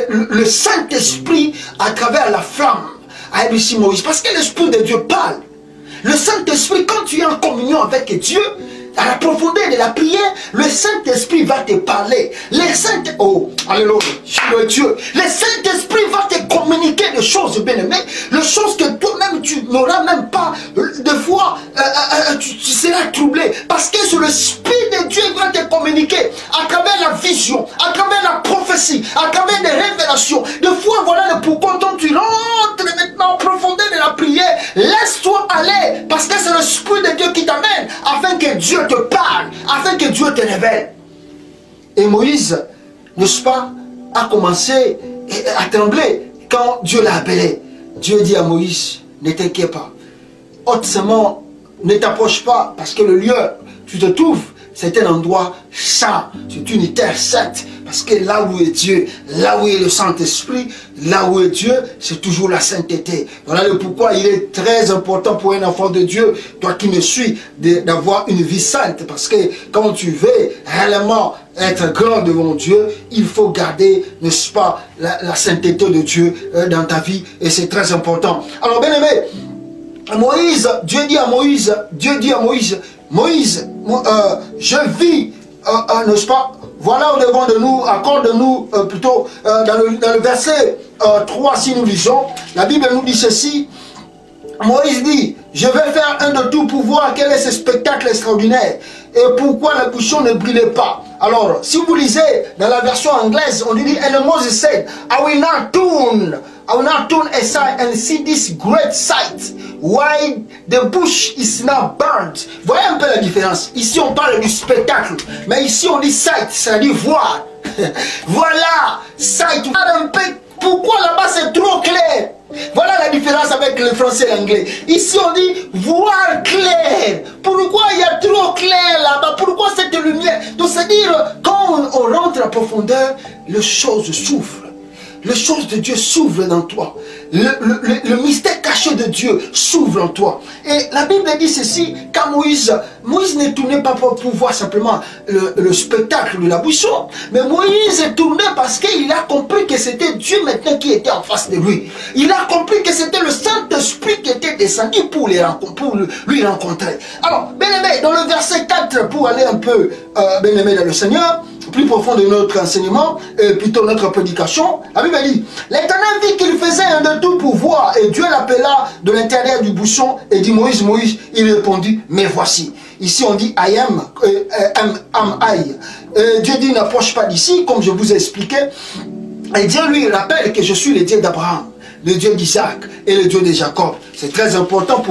le Saint-Esprit à travers la flamme a dit Moïse, parce que l'Esprit de Dieu parle. Le Saint-Esprit, quand tu es en communion avec Dieu, à la profondeur de la prière, le Saint-Esprit va te parler. Alléluia, Dieu. Le Saint-Esprit va te communiquer des choses, bien-aimé, les choses que toi-même tu n'auras même pas. Des fois, tu seras troublé. Parce que c'est l'Esprit de Dieu qui va te communiquer à travers la vision, à travers la prophétie, à travers des révélations. Des fois, voilà le pourquoi quand tu rentres maintenant en profondeur de la prière, laisse-toi aller. Parce que c'est l'Esprit de Dieu qui t'amène afin que Dieu te parle, afin que Dieu te révèle. Et Moïse, n'est-ce pas, a commencé à trembler quand Dieu l'a appelé. Dieu dit à Moïse, ne t'inquiète pas. Hautement, ne t'approche pas, parce que le lieu où tu te trouves, c'est un endroit saint, c'est une terre sainte. Parce que là où est Dieu, là où est le Saint-Esprit, là où est Dieu, c'est toujours la sainteté. Voilà le pourquoi il est très important pour un enfant de Dieu, toi qui me suis, d'avoir une vie sainte. Parce que quand tu veux réellement être grand devant Dieu, il faut garder, n'est-ce pas, la sainteté de Dieu dans ta vie. Et c'est très important. Alors, bien aimé, Dieu dit à Moïse, Moïse, je vis, n'est-ce pas, voilà au devant de nous, accorde-nous plutôt dans le verset 3, si nous lisons, la Bible nous dit ceci. Moïse dit, je vais faire un de tout pour voir quel est ce spectacle extraordinaire et pourquoi le bouchon ne brûlait pas. Alors, si vous lisez dans la version anglaise, on dit, and Moses said, I will not turn aside and see this great sight, why the bush is not burnt. Voyez un peu la différence. Ici, on parle du spectacle, mais ici, on dit sight, c'est-à-dire voir. Voilà, sight. Un peu, pourquoi là-bas, c'est trop clair? Voilà la différence avec le français et l'anglais. Ici on dit voir clair. Pourquoi il y a trop clair là-bas? Pourquoi cette lumière? Donc c'est-à-dire quand on rentre en profondeur, les choses s'ouvrent. Les choses de Dieu s'ouvrent dans toi. Le mystère caché de Dieu s'ouvre en toi. Et la Bible dit ceci, quand Moïse ne tournait pas pour voir simplement le spectacle de la buisson, mais Moïse est tourné parce qu'il a compris que c'était Dieu maintenant qui était en face de lui. Il a compris que c'était le Saint-Esprit qui était descendu pour lui rencontrer. Alors, bien-aimé, dans le verset 4, pour aller un peu, bien-aimé dans le Seigneur, plus profond de notre enseignement, plutôt notre prédication, la Bible dit, l'Éternel vit qu'il faisait un de tout pour voir, et Dieu l'appela de l'intérieur du buisson, et dit Moïse, Moïse, il répondit, mais voici. Ici on dit I am I. Dieu dit n'approche pas d'ici, comme je vous ai expliqué, et Dieu lui rappelle que je suis le Dieu d'Abraham, le Dieu d'Isaac et le Dieu de Jacob. C'est très important.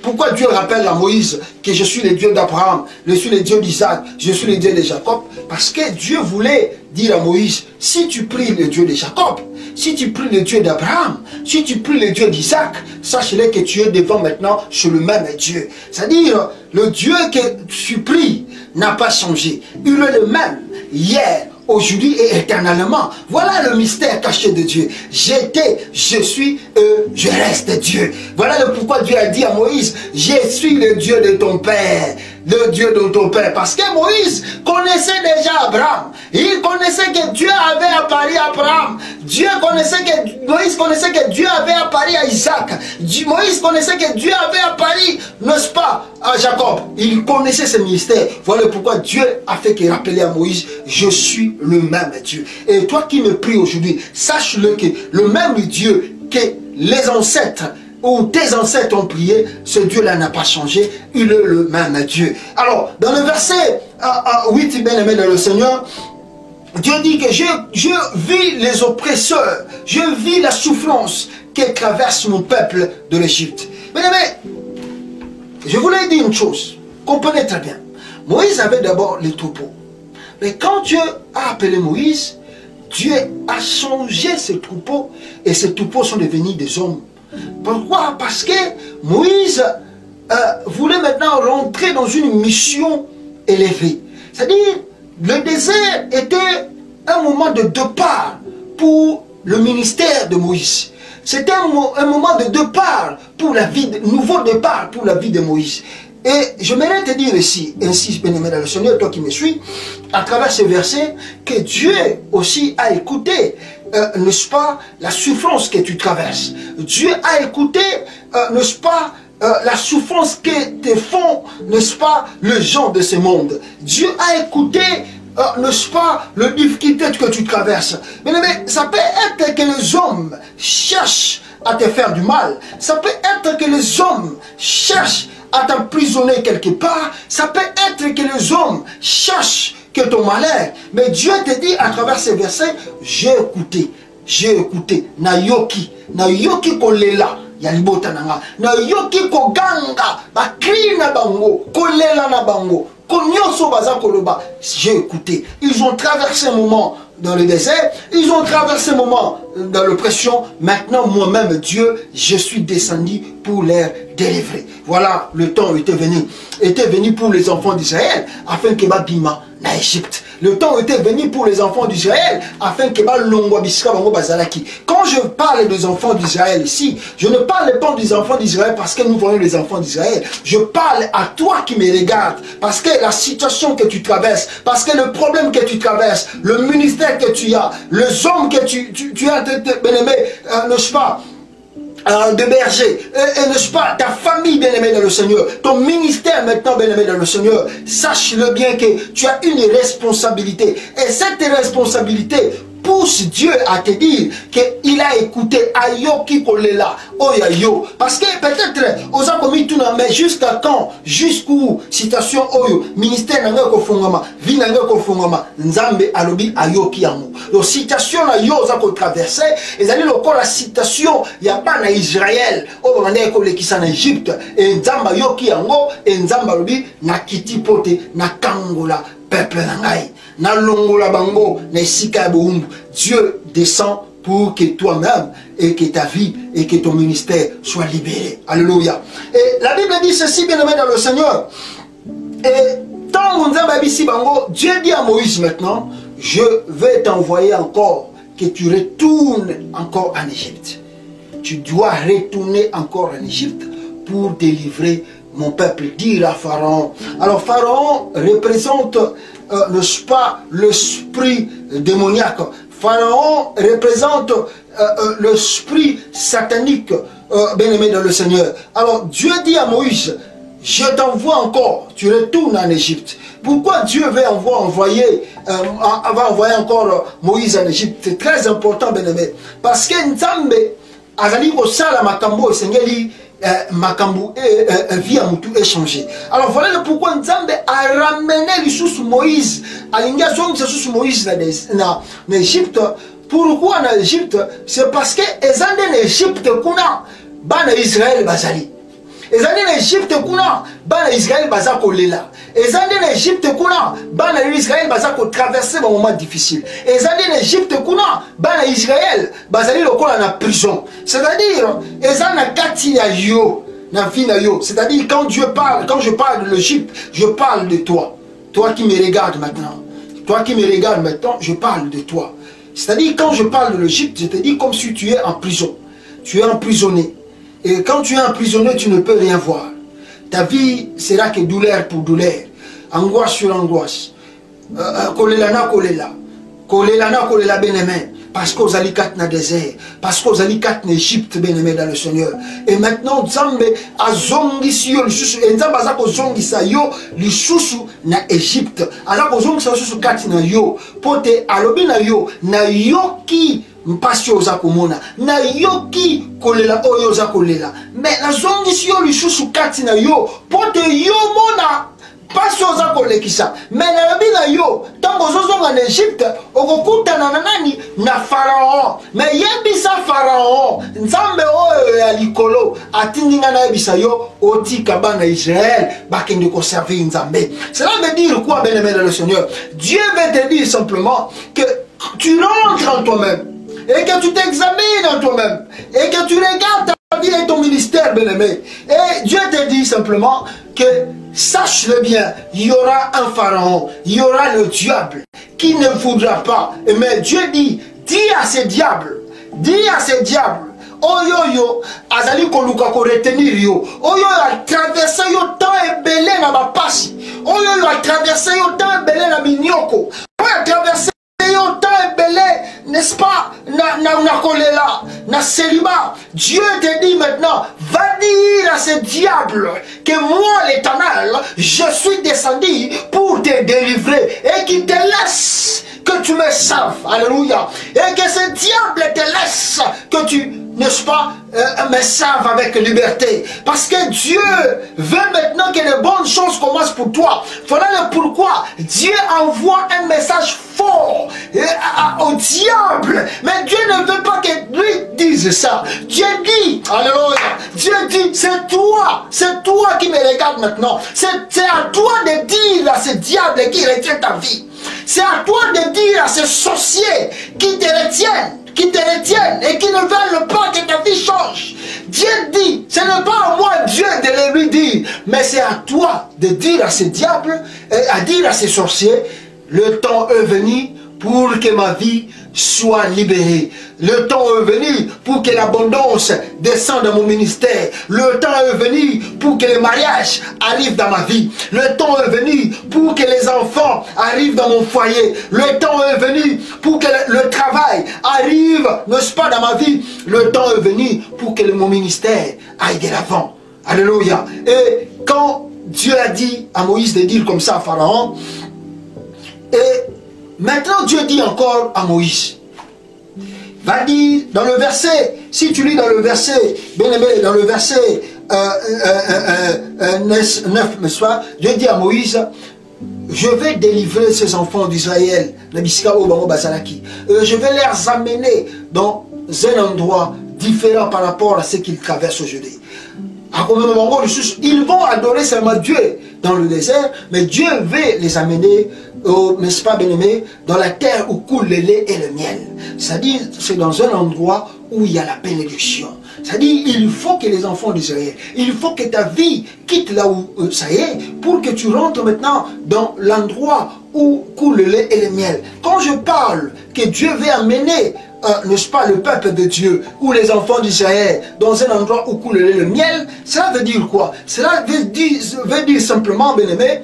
Pourquoi Dieu rappelle à Moïse que je suis le Dieu d'Abraham, je suis le Dieu d'Isaac, je suis le Dieu de Jacob? Parce que Dieu voulait dire à Moïse, si tu pries le Dieu de Jacob, si tu pries le Dieu d'Abraham, si tu pries le Dieu d'Isaac, sache-le que tu es devant maintenant sur le même Dieu. C'est-à-dire, le Dieu que tu pries n'a pas changé. Il est le même hier, aujourd'hui et éternellement. Voilà le mystère caché de Dieu. J'étais, je suis, je reste Dieu. Voilà le pourquoi Dieu a dit à Moïse, je suis le Dieu de ton père. Le Dieu de ton père. Parce que Moïse connaissait déjà Abraham. Il connaissait que Dieu avait apparu à Abraham. Moïse connaissait que Dieu avait apparu à Isaac. Moïse connaissait que Dieu avait apparu, n'est-ce pas, à Jacob. Il connaissait ce mystère. Voilà pourquoi Dieu a fait qu'il rappelait à Moïse, je suis le même Dieu. Et toi qui me pries aujourd'hui, sache-le que le même Dieu que les ancêtres où tes ancêtres ont prié, ce Dieu-là n'a pas changé, il est le même Dieu. Alors, dans le verset 8, bien aimé dans le Seigneur, Dieu dit que je vis les oppresseurs, je vis la souffrance qui traverse mon peuple de l'Égypte. Bien aimé, je voulais dire une chose, comprenez très bien. Moïse avait d'abord les troupeaux. Mais quand Dieu a appelé Moïse, Dieu a changé ces troupeaux et ces troupeaux sont devenus des hommes. Pourquoi? Parce que Moïse voulait maintenant rentrer dans une mission élevée. C'est-à-dire, le désert était un moment de départ pour le ministère de Moïse. C'était un moment de départ pour la vie, nouveau départ pour la vie de Moïse. Et j'aimerais te dire ici, ainsi, bien-aimé dans le Seigneur, toi qui me suis, à travers ce verset, que Dieu aussi a écouté, n'est-ce pas, la souffrance que tu traverses. Dieu a écouté, n'est-ce pas, la souffrance que te font, n'est-ce pas, les gens de ce monde. Dieu a écouté, n'est-ce pas, le difficulté que tu traverses. Mais ça peut être que les hommes cherchent à te faire du mal. Ça peut être que les hommes cherchent à t'emprisonner quelque part. Ça peut être que les hommes cherchent que ton malheur. Mais Dieu te dit à travers ces versets, j'ai écouté. Na yoki kolela. Ya libota nanga. Na yoki koganga. Ba kri na bango. Kolela na bango. J'ai écouté. Ils ont traversé un moment dans le désert. Ils ont traversé un moment dans l'oppression. Maintenant, moi-même, Dieu, je suis descendu pour les délivrer. Voilà, le temps était venu pour les enfants d'Israël, afin que Bima na Égypte. Le temps était venu pour les enfants d'Israël, afin que quand je parle des enfants d'Israël ici, je ne parle pas des enfants d'Israël parce que nous voyons les enfants d'Israël. Je parle à toi qui me regardes, parce que la situation que tu traverses, parce que le problème que tu traverses, le ministère que tu as, les hommes que tu as, bien-aimé, n'est-ce pas, de berger, et n'est-ce pas, ta famille bien-aimée dans le Seigneur, ton ministère maintenant bien-aimé dans le Seigneur, sache-le bien que tu as une responsabilité, et cette responsabilité pousse Dieu à te dire qu'il a écouté Ayoki Kolela, Oyayo. Parce que peut-être, aux amis tout mais jusqu'à quand, jusqu'où, citation Oyo, ministère n'a pas fondama, vie n'a pas fondama, Nzambe alobi Ayoki Amu. Donc, citation na yo, za ko traverser, et allez encore la citation, ya pas na Israël, au moment où les qui en Égypte, et Nzamba Yoki Ango, et Nzamba alobi, na kiti pote, na kangola, peuple nangai. Na longola bango, na sika boumbu. Dieu descend pour que toi-même et que ta vie et que ton ministère soient libérés. Alléluia. Et la Bible dit ceci, bien-aimé dans le Seigneur. Et tant bango, Dieu dit à Moïse maintenant, je vais t'envoyer encore, que tu retournes encore en Égypte. Tu dois retourner encore en Égypte pour délivrer mon peuple, dire à Pharaon. Alors Pharaon représente, n'est-ce pas, l'esprit démoniaque. Pharaon représente l'esprit satanique, bien-aimé dans le Seigneur. Alors Dieu dit à Moïse, je t'envoie encore, tu retournes en Égypte. Pourquoi Dieu va envoyer encore Moïse en Égypte? C'est très important, bien-aimé. Parce que Nzambe, azali osala makambo esengeli makambo vie à mutu échangé. Alors voilà le pourquoi Nzambe a ramené lisusu Moïse, alinga zongi lisusu Moïse na Égypte. Pourquoi en Égypte? C'est parce que ezande en Égypte kuna bana Israël bazali. Ezande en Égypte kuna bana Israël baza kolela. Ezande en Égypte kuna bana Israël baza ko traverser un moment difficile. Ezande en Égypte kuna bana Israël bazali lokola na prison. C'est-à-dire ezana kati ya yo na vie na yo. C'est-à-dire quand Dieu parle, quand je parle de l'Égypte, je parle de toi. Toi qui me regardes maintenant. Toi qui me regardes maintenant, je parle de toi. C'est-à-dire quand je parle de l'Égypte, je te dis comme si tu es en prison. Tu es emprisonné. Et quand tu es emprisonné, tu ne peux rien voir. Ta vie sera que douleur pour douleur. Angoisse sur angoisse. Kolelana kolela. Kolelana kolela bien-aimé. Parce qu'aux alikat na désert. Parce qu'aux alikat na Égypte bien-aimé dans le Seigneur. Et maintenant, Nzambe a zongi si yo lisusu. Et Nzambe a zako zongi sa yo lisusu na Égypte. Azako zongi sa lisusu kati na yo. Pote alobi na yo. Na yo ki mpasi oza komona. Na yo ki kolela oyo oza kolela. Mais na zongi si yo lisusu kati na yo. Pote yo mona. Pasi oza kolekisa. Mais na yobi na yo. Tango zozonga na Égypte. Okokuta na nani na Pharaon. Mais yebisa Pharaon. Nzambe oyo ya likolo. Atindinga na yebisa yo. Oti kabana Israël. Bakende conserver Nzambe. Cela veut dire quoi, bien-aimé dans le Seigneur? Dieu veut te dire simplement que tu rentres en toi-même. Et que tu t'examines en toi-même. Et que tu regardes ta vie et ton ministère, bien-aimé. Et Dieu te dit simplement que, sache-le bien, il y aura un pharaon, il y aura le diable qui ne voudra pas. Mais Dieu dit, dis à ces diables, Oyoyo, azali koluka ko retenir yo. Oyoyo a traversé yo temps et belé na ma passe. Oyoyo a traversé yo temps et belé na minyoko. Oyoyo a traversé yo temps et belé, n'est-ce pas, na kolela, na célibat. Dieu te dit maintenant, va dire à ce diable que moi l'Éternel, je suis descendu pour te délivrer et qu'il te laisse que tu me serves. Alléluia. Et que ce diable te laisse que tu, n'est-ce pas, me serve avec liberté. Parce que Dieu veut maintenant que les bonnes choses commencent pour toi. Voilà le pourquoi Dieu envoie un message fort au diable. Mais Dieu ne veut pas que lui dise ça. Dieu dit, alléluia, Dieu dit, c'est toi qui me regarde maintenant. C'est à toi de dire à ce diable qui retient ta vie. C'est à toi de dire à ces sorciers qui te retiennent et qui ne veulent pas que ta vie change. Dieu dit, ce n'est pas à moi Dieu de le lui dire, mais c'est à toi de dire à ces diables, à dire à ces sorciers, le temps est venu pour que ma vie soit libérée. Le temps est venu pour que l'abondance descende dans mon ministère. Le temps est venu pour que le mariage arrive dans ma vie. Le temps est venu pour que les enfants arrivent dans mon foyer. Le temps est venu pour que le travail arrive, n'est-ce pas, dans ma vie. Le temps est venu pour que mon ministère aille de l'avant. Alléluia. Et quand Dieu a dit à Moïse de dire comme ça à Pharaon, et maintenant Dieu dit encore à Moïse, va dire dans le verset, si tu lis dans le verset, bien aimé, dans le verset 9, Dieu dit à Moïse, je vais délivrer ces enfants d'Israël, je vais les amener dans un endroit différent par rapport à ce qu'ils traversent aujourd'hui. Ils vont adorer seulement Dieu dans le désert, mais Dieu veut les amener, n'est-ce pas, bien-aimé, dans la terre où coule le lait et le miel. C'est-à-dire, c'est dans un endroit où il y a la bénédiction. C'est-à-dire, il faut que les enfants d'Israël, il faut que ta vie quitte là où ça y est, pour que tu rentres maintenant dans l'endroit où coule le lait et le miel. Quand je parle que Dieu veut amener, n'est-ce pas, le peuple de Dieu ou les enfants d'Israël dans un endroit où coule le miel, cela veut dire quoi? Cela veut dire simplement, bien-aimé,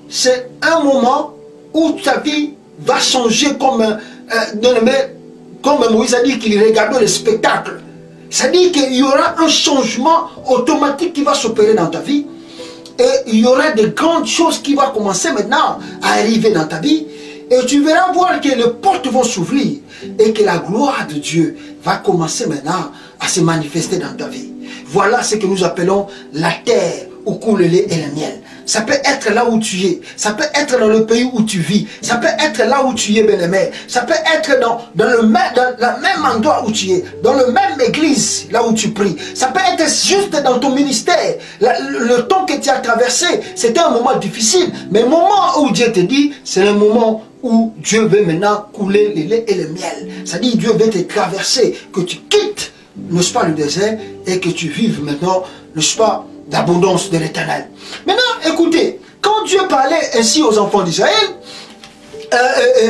c'est un moment où ta vie va changer comme, comme Moïse a dit qu'il regardait le spectacle. C'est-à-dire qu'il y aura un changement automatique qui va s'opérer dans ta vie et il y aura de grandes choses qui vont commencer maintenant à arriver dans ta vie. Et tu verras voir que les portes vont s'ouvrir et que la gloire de Dieu va commencer maintenant à se manifester dans ta vie. Voilà ce que nous appelons la terre où coule le lait et le miel. Ça peut être là où tu es, ça peut être dans le pays où tu vis, ça peut être là où tu es, bien-aimé, ça peut être dans le même endroit où tu es, dans la même église, là où tu pries, ça peut être juste dans ton ministère. Le temps que tu as traversé, c'était un moment difficile, mais le moment où Dieu te dit, c'est le moment où Dieu veut maintenant couler le lait et le miel. C'est-à-dire Dieu veut te traverser, que tu quittes, n'est-ce pas, le désert, et que tu vives maintenant, n'est-ce pas, l'abondance de l'Éternel. Maintenant, écoutez, quand Dieu parlait ainsi aux enfants d'Israël,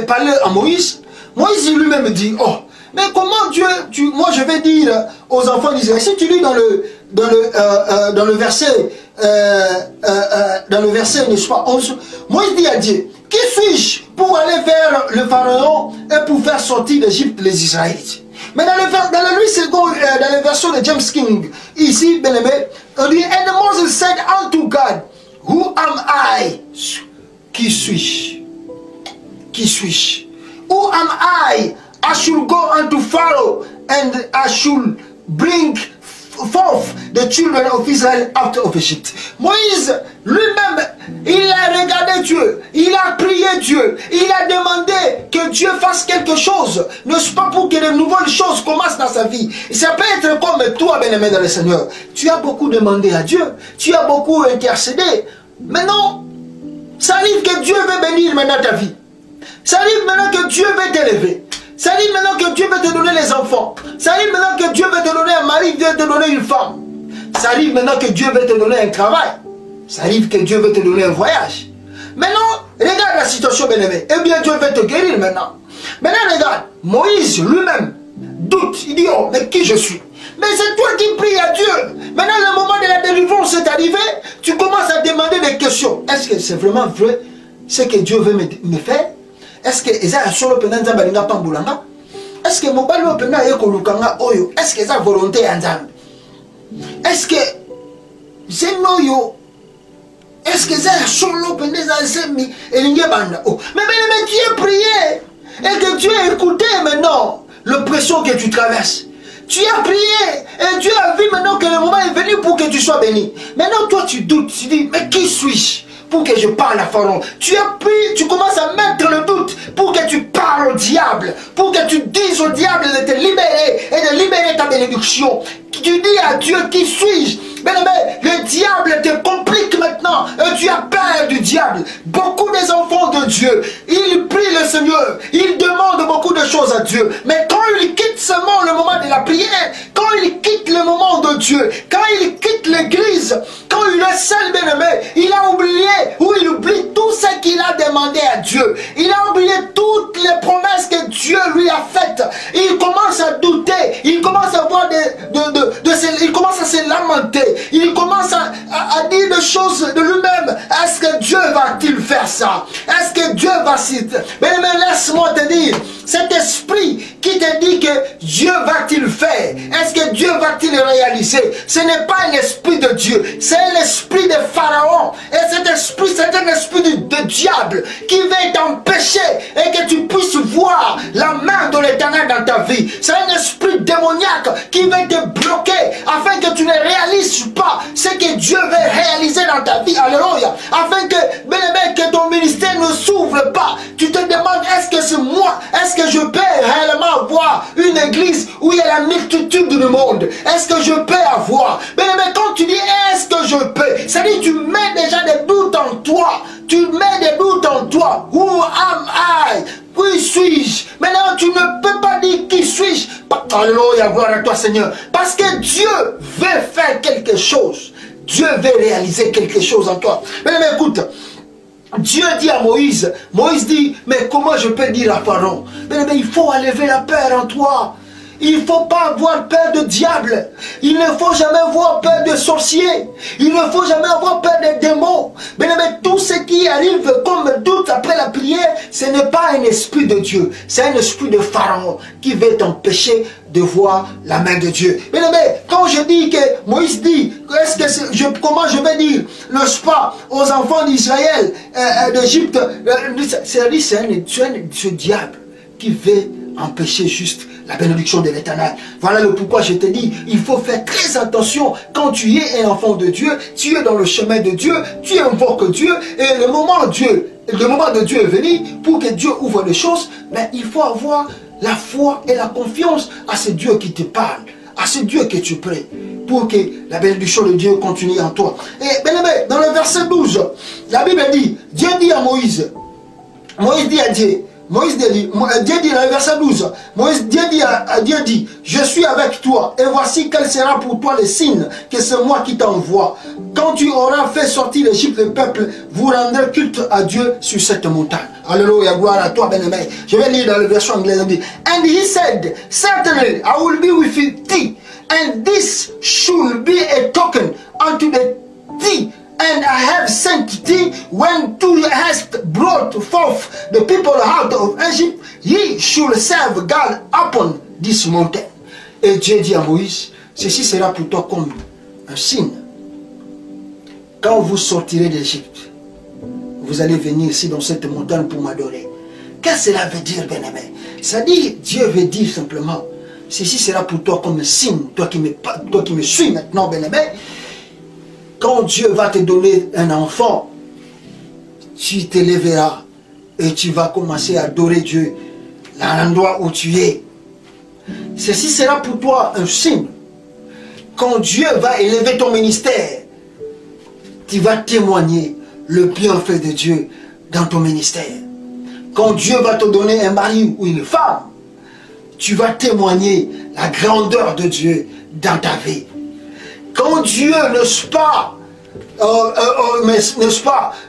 parlait à Moïse, Moïse lui-même dit, oh, mais comment Dieu, moi je vais dire aux enfants d'Israël, si tu lis dans le verset, n'est-ce pas, 11, Moïse dit à Dieu, qui suis-je pour aller vers le Pharaon et pour faire sortir d'Égypte les Israélites? Mais dans la version de James King, ici, bien aimé, on dit, and Moses said unto God, who am I? Qui suis-je? Qui suis-je? Who am I? I should go unto Pharaoh and I should bring forth the children of Israel out of Egypt. Moïse lui-même, il a regardé Dieu, il a prié Dieu, il a demandé que Dieu fasse quelque chose, n'est-ce pas, pour que de nouvelles choses commencent dans sa vie. Ça peut être comme toi, bien-aimé dans le Seigneur. Tu as beaucoup demandé à Dieu, tu as beaucoup intercédé. Maintenant, ça arrive que Dieu veut bénir maintenant ta vie. Ça arrive maintenant que Dieu veut t'élever. Ça arrive maintenant que Dieu veut te donner les enfants. Ça arrive maintenant que Dieu veut te donner un mari, Dieu veut te donner une femme. Ça arrive maintenant que Dieu veut te donner un travail. Ça arrive que Dieu veut te donner un voyage. Maintenant, regarde la situation, bien-aimé. Eh bien, Dieu veut te guérir maintenant. Maintenant, regarde, Moïse lui-même doute. Il dit, oh, mais qui je suis? Mais c'est toi qui pries à Dieu. Maintenant, le moment de la délivrance est arrivé. Tu commences à demander des questions. Est-ce que c'est vraiment vrai ce que Dieu veut me faire? Est-ce que c'est solo pendant Balinga Pambulanga? Est-ce que mon balo pendant Ekolukanga Oyo? Est-ce que c'est volonté Anzam? Est-ce que c'est noyo? Est-ce que c'est solo pendant Zazemi et Lingebanda? Mais tu as prié et que tu as écouté maintenant l'oppression que tu traverses. Tu as prié et Dieu a vu maintenant que le moment est venu pour que tu sois béni. Maintenant toi tu doutes, tu dis mais qui suis-je pour que je parle à Pharaon? Tu as prié, tu commences à mettre le doute pour que tu parles au diable, pour que tu dises au diable de te libérer et de libérer ta bénédiction. Tu dis à Dieu qui suis-je? Mais le diable te complique maintenant et tu as peur du diable. Beaucoup des enfants de Dieu, ils prient le Seigneur, ils demandent beaucoup de choses à Dieu. Mais quand ils quittent seulement le moment de la prière, quand ils quittent le moment de Dieu, quand ils quittent l'église, quand il est seul, bien-aimé, il a oublié ou il oublie tout ce qu'il a demandé à Dieu. Il a oublié toutes les promesses que Dieu lui a faites. Il commence à douter, il commence à avoir il commence à se lamenter. Il commence à dire des choses de lui-même. Est-ce que Dieu va-t-il faire ça? Est-ce que Dieu va citer? Mais laisse-moi te dire, cet esprit qui te dit que Dieu va-t-il faire, est-ce que Dieu va-t-il réaliser? Ce n'est pas un esprit de Dieu, c'est un esprit de Pharaon. Et cet esprit, c'est un esprit de diable qui veut t'empêcher et que tu puisses voir la main de l'Éternel dans ta vie. C'est un esprit démoniaque qui veut te bloquer afin que tu ne réalises pas ce que Dieu veut réaliser dans ta vie. Alléluia. Afin que, que ton ministère ne s'ouvre pas. Tu te demandes, est-ce que c'est moi? Est-ce que je peux réellement avoir une église où il y a la multitude du monde? Est-ce que je peux avoir? Mais quand tu dis, est-ce que je peux? Ça dit, tu mets déjà des doutes en toi. Tu mets des doutes en toi. Who am I? Qui suis-je? Maintenant, tu ne peux pas dire qui suis-je. Alléluia, gloire à toi, Seigneur. Parce que Dieu veut faire quelque chose. Dieu veut réaliser quelque chose en toi. Mais écoute, Dieu dit à Moïse, Moïse dit, mais comment je peux dire à Pharaon? Mais il faut enlever la peur en toi. Il ne faut pas avoir peur de diable. Il ne faut jamais avoir peur de sorciers. Il ne faut jamais avoir peur des démons. Mais tout ce qui arrive comme doute après la prière, ce n'est pas un esprit de Dieu. C'est un esprit de Pharaon qui veut t'empêcher de voir la main de Dieu. Mais quand je dis que Moïse dit, comment je vais dire, n'est-ce pas, aux enfants d'Israël, d'Égypte, c'est ce diable qui veut empêcher juste la bénédiction de l'Éternel. Voilà le pourquoi je te dis, il faut faire très attention quand tu es un enfant de Dieu, tu es dans le chemin de Dieu, tu invoques Dieu, et le moment de Dieu est venu pour que Dieu ouvre les choses, mais il faut avoir la foi et la confiance à ce Dieu qui te parle, à ce Dieu que tu pries, pour que la bénédiction de Dieu continue en toi. Et bien, dans le verset 12, la Bible dit, Dieu dit à Moïse, Moïse dit à Dieu, Dieu dit dans le verset 12, Dieu dit, je suis avec toi, et voici quel sera pour toi le signe que c'est moi qui t'envoie. Quand tu auras fait sortir l'Égypte, le peuple, vous rendrez culte à Dieu sur cette montagne. Alléluia, gloire à toi, bien-aimé. Je vais lire dans la version anglaise, dit, and he said, certainly I will be with thee, and this should be a token unto thee. And I have sent thee when thou hast brought forth the people out of Egypt, ye should serve God upon this mountain. Et Dieu dit à Moïse, ceci sera pour toi comme un signe. Quand vous sortirez d'Égypte, vous allez venir ici dans cette montagne pour m'adorer. Qu'est-ce que cela veut dire, bien-aimé? Ça dit, Dieu veut dire simplement, ceci sera pour toi comme un signe, toi qui me suis maintenant, bien-aimé. Quand Dieu va te donner un enfant, tu te lèveras et tu vas commencer à adorer Dieu à l'endroit où tu es. Ceci sera pour toi un signe. Quand Dieu va élever ton ministère, tu vas témoigner le bienfait de Dieu dans ton ministère. Quand Dieu va te donner un mari ou une femme, tu vas témoigner la grandeur de Dieu dans ta vie. Quand Dieu, n'est-ce pas,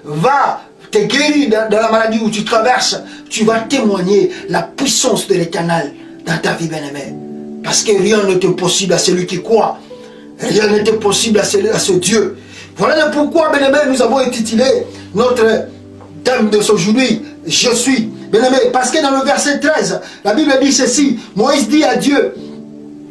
va te guérir dans la maladie où tu traverses, tu vas témoigner la puissance de l'Éternel dans ta vie, bien-aimé. Parce que rien n'est possible à celui qui croit. Rien n'est possible à ce Dieu. Voilà pourquoi, bien-aimé, nous avons intitulé notre thème de aujourd'hui, je suis. Bien-aimé, parce que dans le verset 13, la Bible dit ceci, Moïse dit à Dieu,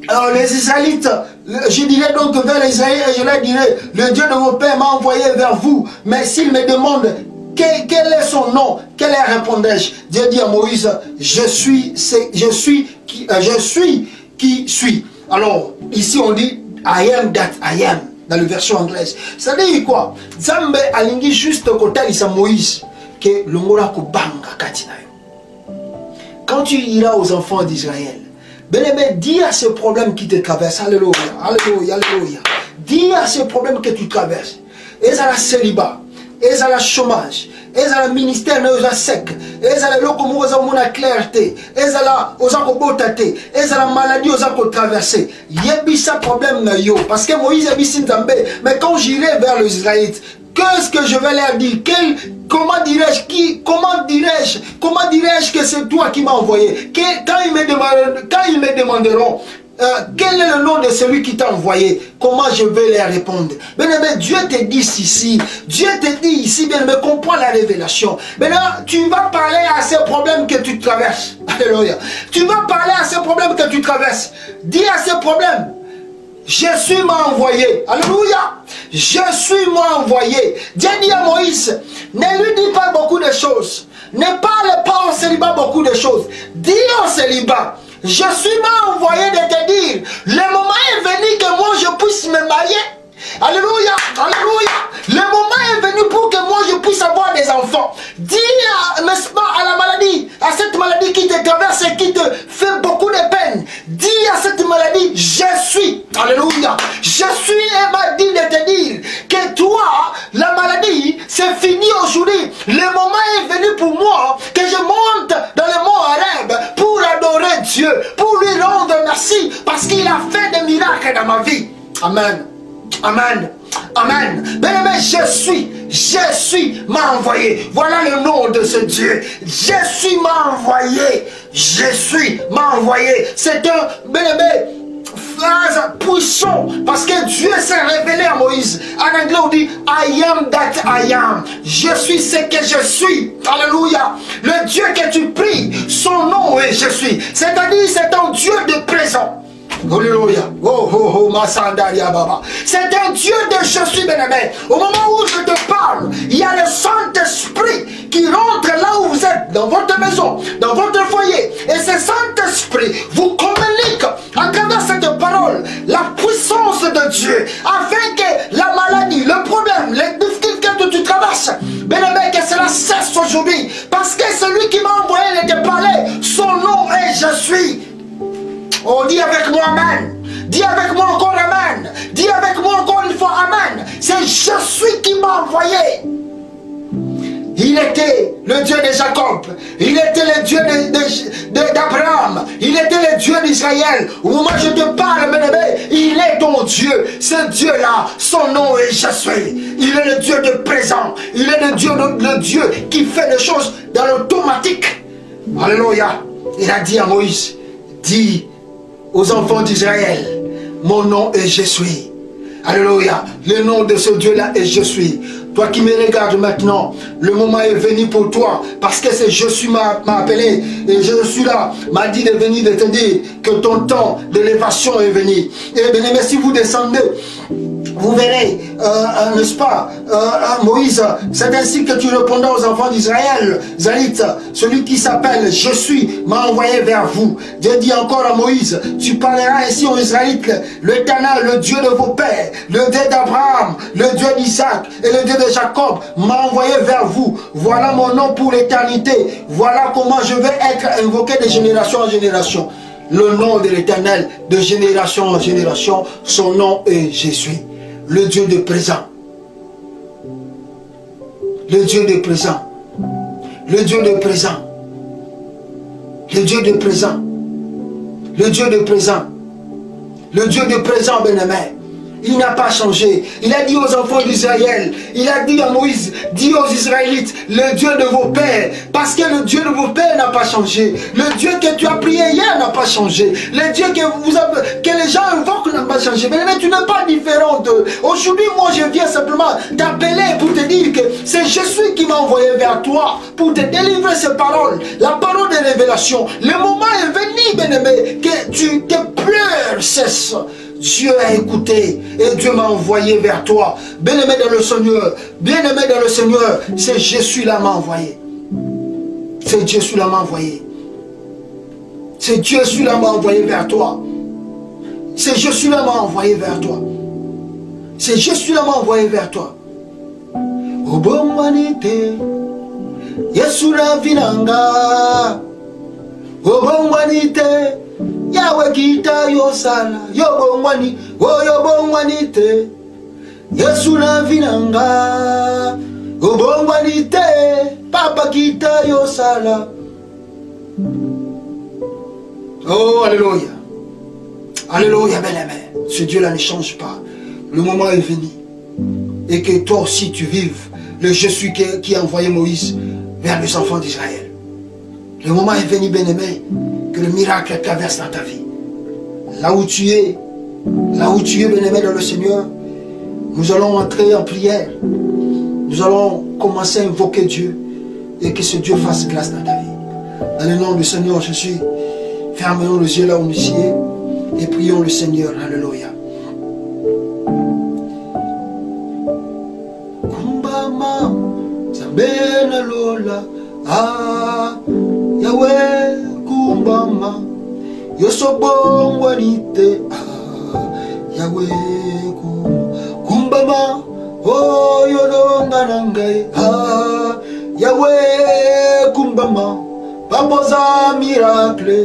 alors les Israélites, je dirais donc vers les Israélites, et je leur dirai, le Dieu de vos pères m'a envoyé vers vous, mais s'il me demande quel est son nom, quel est, répondrai-je? Dieu dit à Moïse, je suis qui suis. Alors, ici on dit, I am that I am, dans la version anglaise. Ça veut dire quoi? Zambe alingi juste côté de Moïse, que le mora ko banga katinayo. Quand tu iras aux enfants d'Israël, bien-aimé, dis à ce problème qui te traverse, alléluia, alléluia, alléluia. Dis à ce problème que tu traverses. Et à la célibat, et à la chômage, et à la ministère, et à la sec, et à la locomo, aux la clarté, et à la aux akobotate, et à la maladie, aux traverser. Yebisa problème na yo, parce que Moïse a dit Sinzambé, mais quand j'irai vers les Israélites, qu'est-ce que je vais leur dire? Comment dirais-je que c'est toi qui m'as envoyé? Quand ils me demanderont quel est le nom de celui qui t'a envoyé, comment je vais leur répondre? Bien-aimé, Dieu te dit ici, Dieu te dit ici, bien-aimé, comprends la révélation. Maintenant, tu vas parler à ces problèmes que tu traverses. Alléluia. Tu vas parler à ces problèmes que tu traverses. Dis à ces problèmes, je suis m'a envoyé. Alléluia. Je suis m'a envoyé. Dieu dit à Moïse, ne lui dis pas beaucoup de choses. Ne parle pas au célibat beaucoup de choses. Dis au célibat, je suis m'a envoyé de te dire, le moment est venu que moi je puisse me marier. Alléluia, alléluia. Le moment est venu pour que moi je puisse avoir des enfants. Dis n'est-ce pas, à la maladie, à cette maladie qui te traverse et qui te fait beaucoup de peine. Dis à cette maladie, je suis. Alléluia. Je suis et m'a dit de te dire que toi, la maladie, c'est fini aujourd'hui. Le moment est venu pour moi que je monte dans le mont Horeb pour adorer Dieu, pour lui rendre merci parce qu'il a fait des miracles dans ma vie. Amen. Amen. Amen. Bien-aimé, je suis m'a envoyé. Voilà le nom de ce Dieu. Je suis m'a envoyé. Je suis m'a envoyé. C'est un, bien-aimé, phrase puissante parce que Dieu s'est révélé à Moïse. En anglais on dit I am that I am. Je suis ce que je suis. Alléluia. Le Dieu que tu pries, son nom est je suis. C'est-à-dire c'est un Dieu de présent. Alléluia. Oh, oh, oh, ma sandalia baba. C'est un Dieu de je suis, bien-aimé. Au moment où je te parle, il y a le Saint-Esprit qui rentre là où vous êtes, dans votre maison, dans votre foyer. Et ce Saint-Esprit vous communique à travers cette parole la puissance de Dieu, afin que la maladie, le problème, les difficultés que tu traverses, bien-aimé, que cela cesse aujourd'hui. Parce que celui qui m'a envoyé de te parler, son nom est je suis. Oh, dis avec moi Amen. Dis avec moi encore Amen. Dis avec moi encore une fois Amen. C'est je suis qui m'a envoyé. Il était le Dieu de Jacob. Il était le Dieu d'Abraham. Il était le Dieu d'Israël. Au moment où je te parle, mon aimé, il est ton Dieu. Ce Dieu-là, son nom est je suis. Il est le Dieu de présent. Il est le Dieu qui fait des choses dans l'automatique. Alléluia. Il a dit à Moïse, dis aux enfants d'Israël, mon nom est je suis. Alléluia. Le nom de ce Dieu-là est je suis. Toi qui me regardes maintenant, le moment est venu pour toi. Parce que c'est je suis m'a appelé. Et je suis là, m'a dit de venir de te dire que ton temps d'élévation est venu. Et bien aimé, si vous descendez, vous verrez, n'est-ce pas, Moïse, c'est ainsi que tu répondras aux enfants d'Israël. Israélite, celui qui s'appelle je suis m'a envoyé vers vous. Dieu dit encore à Moïse, tu parleras ainsi aux Israélites, l'Éternel, le Dieu de vos pères, le Dieu d'Abraham, le Dieu d'Isaac et le Dieu de Jacob m'a envoyé vers vous. Voilà mon nom pour l'éternité. Voilà comment je vais être invoqué de génération en génération. Le nom de l'Éternel, de génération en génération, son nom est je suis. Le Dieu de présent. Le Dieu de présent. Le Dieu de présent. Le Dieu de présent. le Dieu de présent. Le Dieu de présent, bien-aimé. Il n'a pas changé. Il a dit aux enfants d'Israël, il a dit à Moïse, dis aux Israélites, le Dieu de vos pères. Parce que le Dieu de vos pères n'a pas changé. Le Dieu que tu as prié hier n'a pas changé. Le Dieu que les gens invoquent n'a pas changé. Mais tu n'es pas différent d'eux. Aujourd'hui, moi, je viens simplement t'appeler pour te dire que c'est Jésus qui m'a envoyé vers toi pour te délivrer ces paroles. La parole de révélation. Le moment est venu, bien-aimé, que tes pleurs cessent. Dieu a écouté et Dieu m'a envoyé vers toi. Bien-aimé dans le Seigneur, bien-aimé dans le Seigneur, c'est Jésus là m'a envoyé. C'est Jésus là m'a envoyé. C'est Jésus là m'a envoyé vers toi. C'est Jésus là m'a envoyé vers toi. C'est Jésus là m'a envoyé vers toi. Obongwanite, Yesu la vinanga. Obongwanite. Yahweh kita yosala yobongwani yobongwanite Yesu na vinanga yobongwanite papa kita yosala. Oh alléluia, alléluia, bien-aimé. Ce Dieu là ne change pas. Le moment est venu et que toi aussi tu vives le Jésus qui a envoyé Moïse vers les enfants d'Israël. Le moment est venu, bien-aimé, que le miracle traverse dans ta vie. Là où tu es, bien-aimé dans le Seigneur, nous allons entrer en prière. Nous allons commencer à invoquer Dieu et que ce Dieu fasse grâce dans ta vie. Dans le nom du Seigneur Jésus, fermons les yeux là où nous y est et prions le Seigneur. Alléluia. Kumbama, Zambena Lola, Yahweh kumbama yosobongwanite Yahweh kumbama oyolonga nangai Yahweh kumbama baboza miracle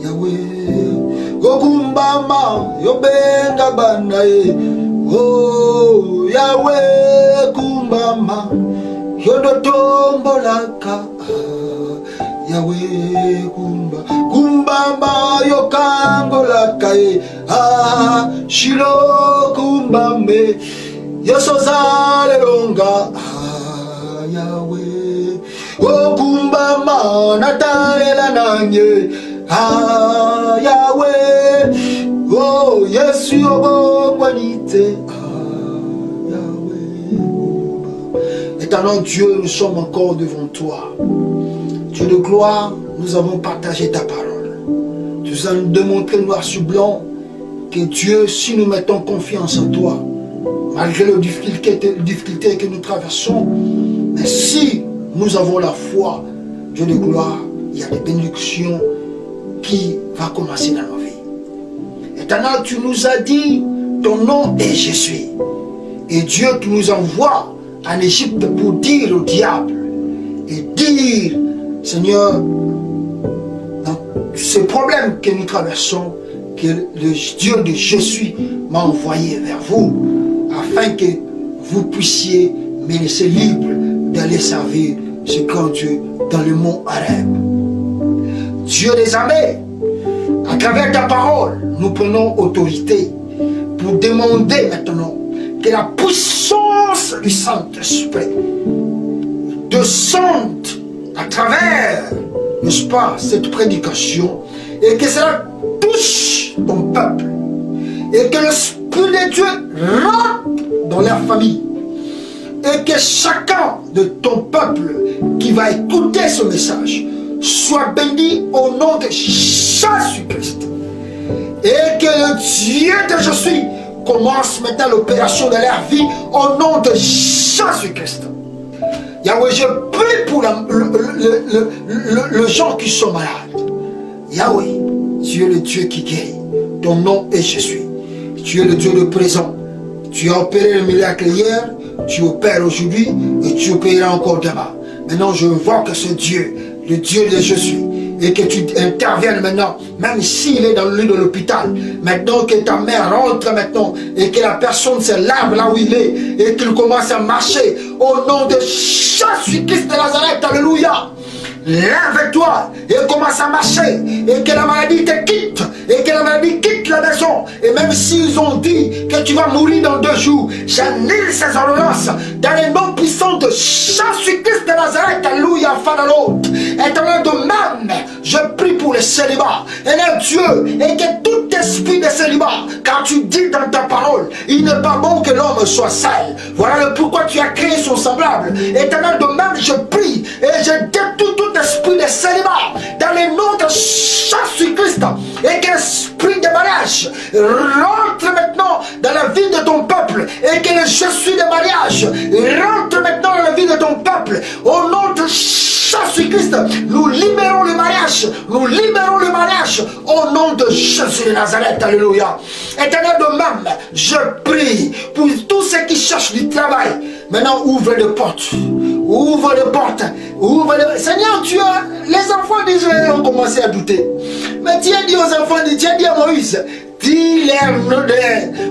Yahweh kumbama yobenga banae oh Yahweh kumbama yodotombolaka Yahweh kumbamba yokangolaka shilo kumbambe yosozalelonga Yahweh kumbama natalela nanye Yahweh oh Yesu obongwanite Éternel Dieu, nous sommes encore devant toi. Dieu de gloire, nous avons partagé ta parole. Tu nous as démontré noir sur blanc que Dieu, si nous mettons confiance en toi, malgré les difficultés que nous traversons, mais si nous avons la foi, Dieu de gloire, il y a des bénédictions qui vont commencer dans nos vies. Éternel, tu nous as dit, ton nom est Jésus. Et Dieu, tu nous envoies en Égypte pour dire au diable et dire, Seigneur, dans ce problème que nous traversons, que le Dieu de Jésus m'a envoyé vers vous, afin que vous puissiez me laisser libre d'aller servir ce grand Dieu dans le mont Horeb. Dieu des armées, à travers ta parole, nous prenons autorité pour demander maintenant que la puissance du Saint-Esprit descende à travers, n'est-ce pas, cette prédication, et que cela touche ton peuple, et que l'Esprit de Dieu rentre dans leur famille, et que chacun de ton peuple qui va écouter ce message soit béni au nom de Jésus-Christ, et que le Dieu de Jésus commence maintenant l'opération de leur vie au nom de Jésus-Christ. Yahweh, je prie pour les gens qui sont malades. Yahweh, tu es le Dieu qui guérit. Ton nom est Jésus. Tu es le Dieu de présent. Tu as opéré le miracle hier, tu opères aujourd'hui et tu opéreras encore demain. Maintenant, je vois que ce Dieu, le Dieu de Jésus, et que tu interviennes maintenant, même s'il est dans le lit de l'hôpital, maintenant que ta mère rentre maintenant, et que la personne se lave là où il est, et qu'il commence à marcher, au nom de Jésus-Christ de Nazareth, alléluia. lève-toi et commence à marcher. Et que la maladie te quitte. Et que la maladie quitte la maison. Et même s'ils ont dit que tu vas mourir dans 2 jours, j'annule ces ordonnances dans les noms puissants de Jésus-Christ de Nazareth. Alléluia, Fadalot. Éternel de même, je prie pour le célibat. Éternel Dieu, et que tout esprit de célibat, quand tu dis dans ta parole, il n'est pas bon que l'homme soit seul. Voilà le pourquoi tu as créé son semblable. Éternel de même, je prie et je détruis tout esprit de célibat dans les noms de Jésus-Christ. Et que l'esprit de mariage rentre maintenant dans la vie de ton peuple. Et que le je suis de mariage rentre maintenant dans la vie de ton peuple. Au nom de Jésus-Christ, nous libérons le mariage. Nous libérons le mariage au nom de Jésus de Nazareth. Alléluia. Éternel de même, je prie pour tous ceux qui cherchent du travail. Maintenant, ouvre les portes. Ouvre les portes. Ouvre les... Seigneur Dieu, les enfants d'Israël ont commencé à douter. Mais Dieu dit aux enfants, Dieu dit à Moïse, dis-leur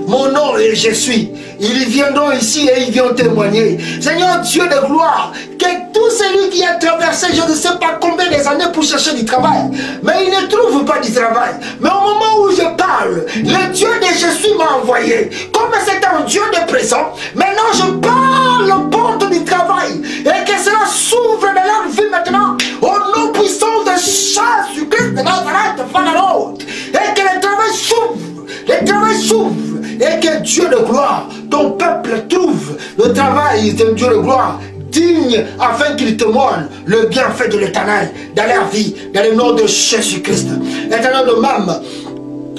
mon nom et je suis. Ils viendront ici et ils viennent témoigner. Seigneur Dieu de gloire, que tout celui qui a traversé je ne sais pas combien des années pour chercher du travail, mais il ne trouve pas du travail. Mais au moment où je parle, le Dieu de Jésus m'a envoyé. Comme c'est un Dieu de présent, maintenant je parle aux portes du travail. Et que cela s'ouvre de leur vie maintenant. Au nom puissant de Jésus-Christ de Nazareth, Pharaon. Et que le travail s'ouvre. Le travail s'ouvre. Et que Dieu de gloire, ton peuple trouve le travail de Dieu de gloire digne afin qu'il témoigne le bienfait de l'Éternel dans leur vie, dans le nom de Jésus-Christ. Éternel de même,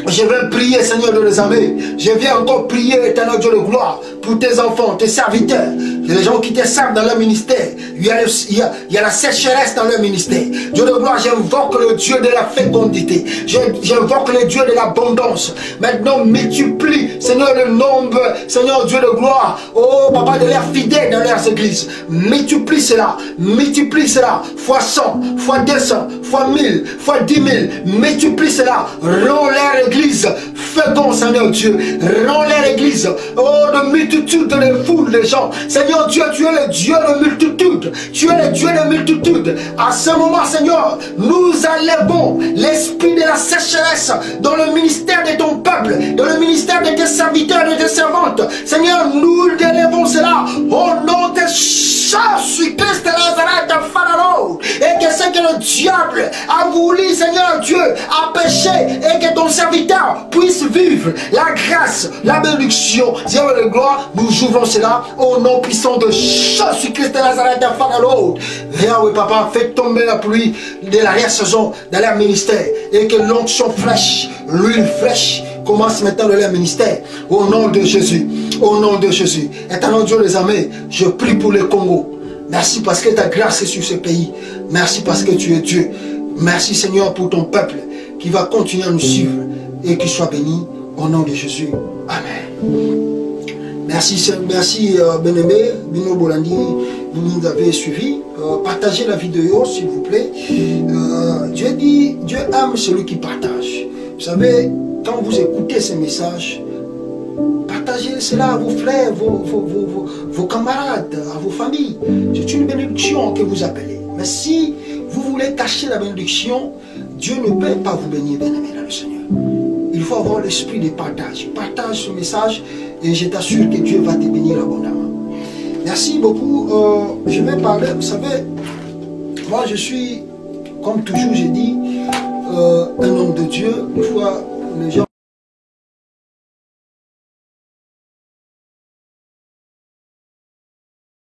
je vais prier, Seigneur de les armées. Je viens encore prier, Éternel Dieu de gloire, pour tes enfants, tes serviteurs, les gens qui te servent dans leur ministère. Il y a la sécheresse dans leur ministère. Dieu de gloire, j'invoque le Dieu de la fécondité. J'invoque le Dieu de l'abondance. Maintenant, multiplie, Seigneur, le nombre, Seigneur Dieu de gloire, oh Papa, de leurs fidèles dans leurs églises. Multiplie cela, fois 100, fois 200, fois 1000, fois 10 000. Multiplie cela, rends leur église féconde, Seigneur Dieu. Rends leur église, oh, de multitude de foules de gens. Seigneur Dieu, tu es le Dieu de multitude. Tu es le Dieu de multitude. À ce moment, Seigneur, nous enlevons l'esprit de la sécheresse dans le ministère de ton peuple, dans le ministère de tes serviteurs et de tes servantes. Seigneur, nous élevons cela au nom de Jésus-Christ de Nazareth de Pharaon. Et que ce que le diable a voulu, Seigneur Dieu, a péché, et que ton serviteur puisse vivre la grâce, la bénédiction. Seigneur de gloire, nous ouvrons cela au nom puissant de Jésus-Christ de Nazareth de Pharaon. Yahweh Papa, fais tomber la pluie de l'arrière-saison dans leur ministère, et que l'onction fraîche, l'huile fraîche commence maintenant dans leur ministère. Au nom de Jésus, au nom de Jésus. Éternel Dieu des armées, je prie pour le Congo. Merci parce que ta grâce est sur ce pays. Merci parce que tu es Dieu. Merci Seigneur pour ton peuple qui va continuer à nous suivre et qui soit béni au nom de Jésus. Amen. Merci, merci bien-aimé, Bino Bolandi, vous nous avez suivis. Partagez la vidéo s'il vous plaît. Dieu dit, Dieu aime celui qui partage. Vous savez, quand vous écoutez ces messages, partagez cela à vos frères, vos camarades, à vos familles. C'est une bénédiction que vous appelez. Mais si vous voulez cacher la bénédiction, Dieu ne peut pas vous bénir, bien-aimé dans le Seigneur. Il faut avoir l'esprit de partage. Partage ce message et je t'assure que Dieu va te bénir abondamment. Merci beaucoup. Je vais parler, vous savez, moi je suis, comme toujours j'ai dit, un homme de Dieu. Des fois, les gens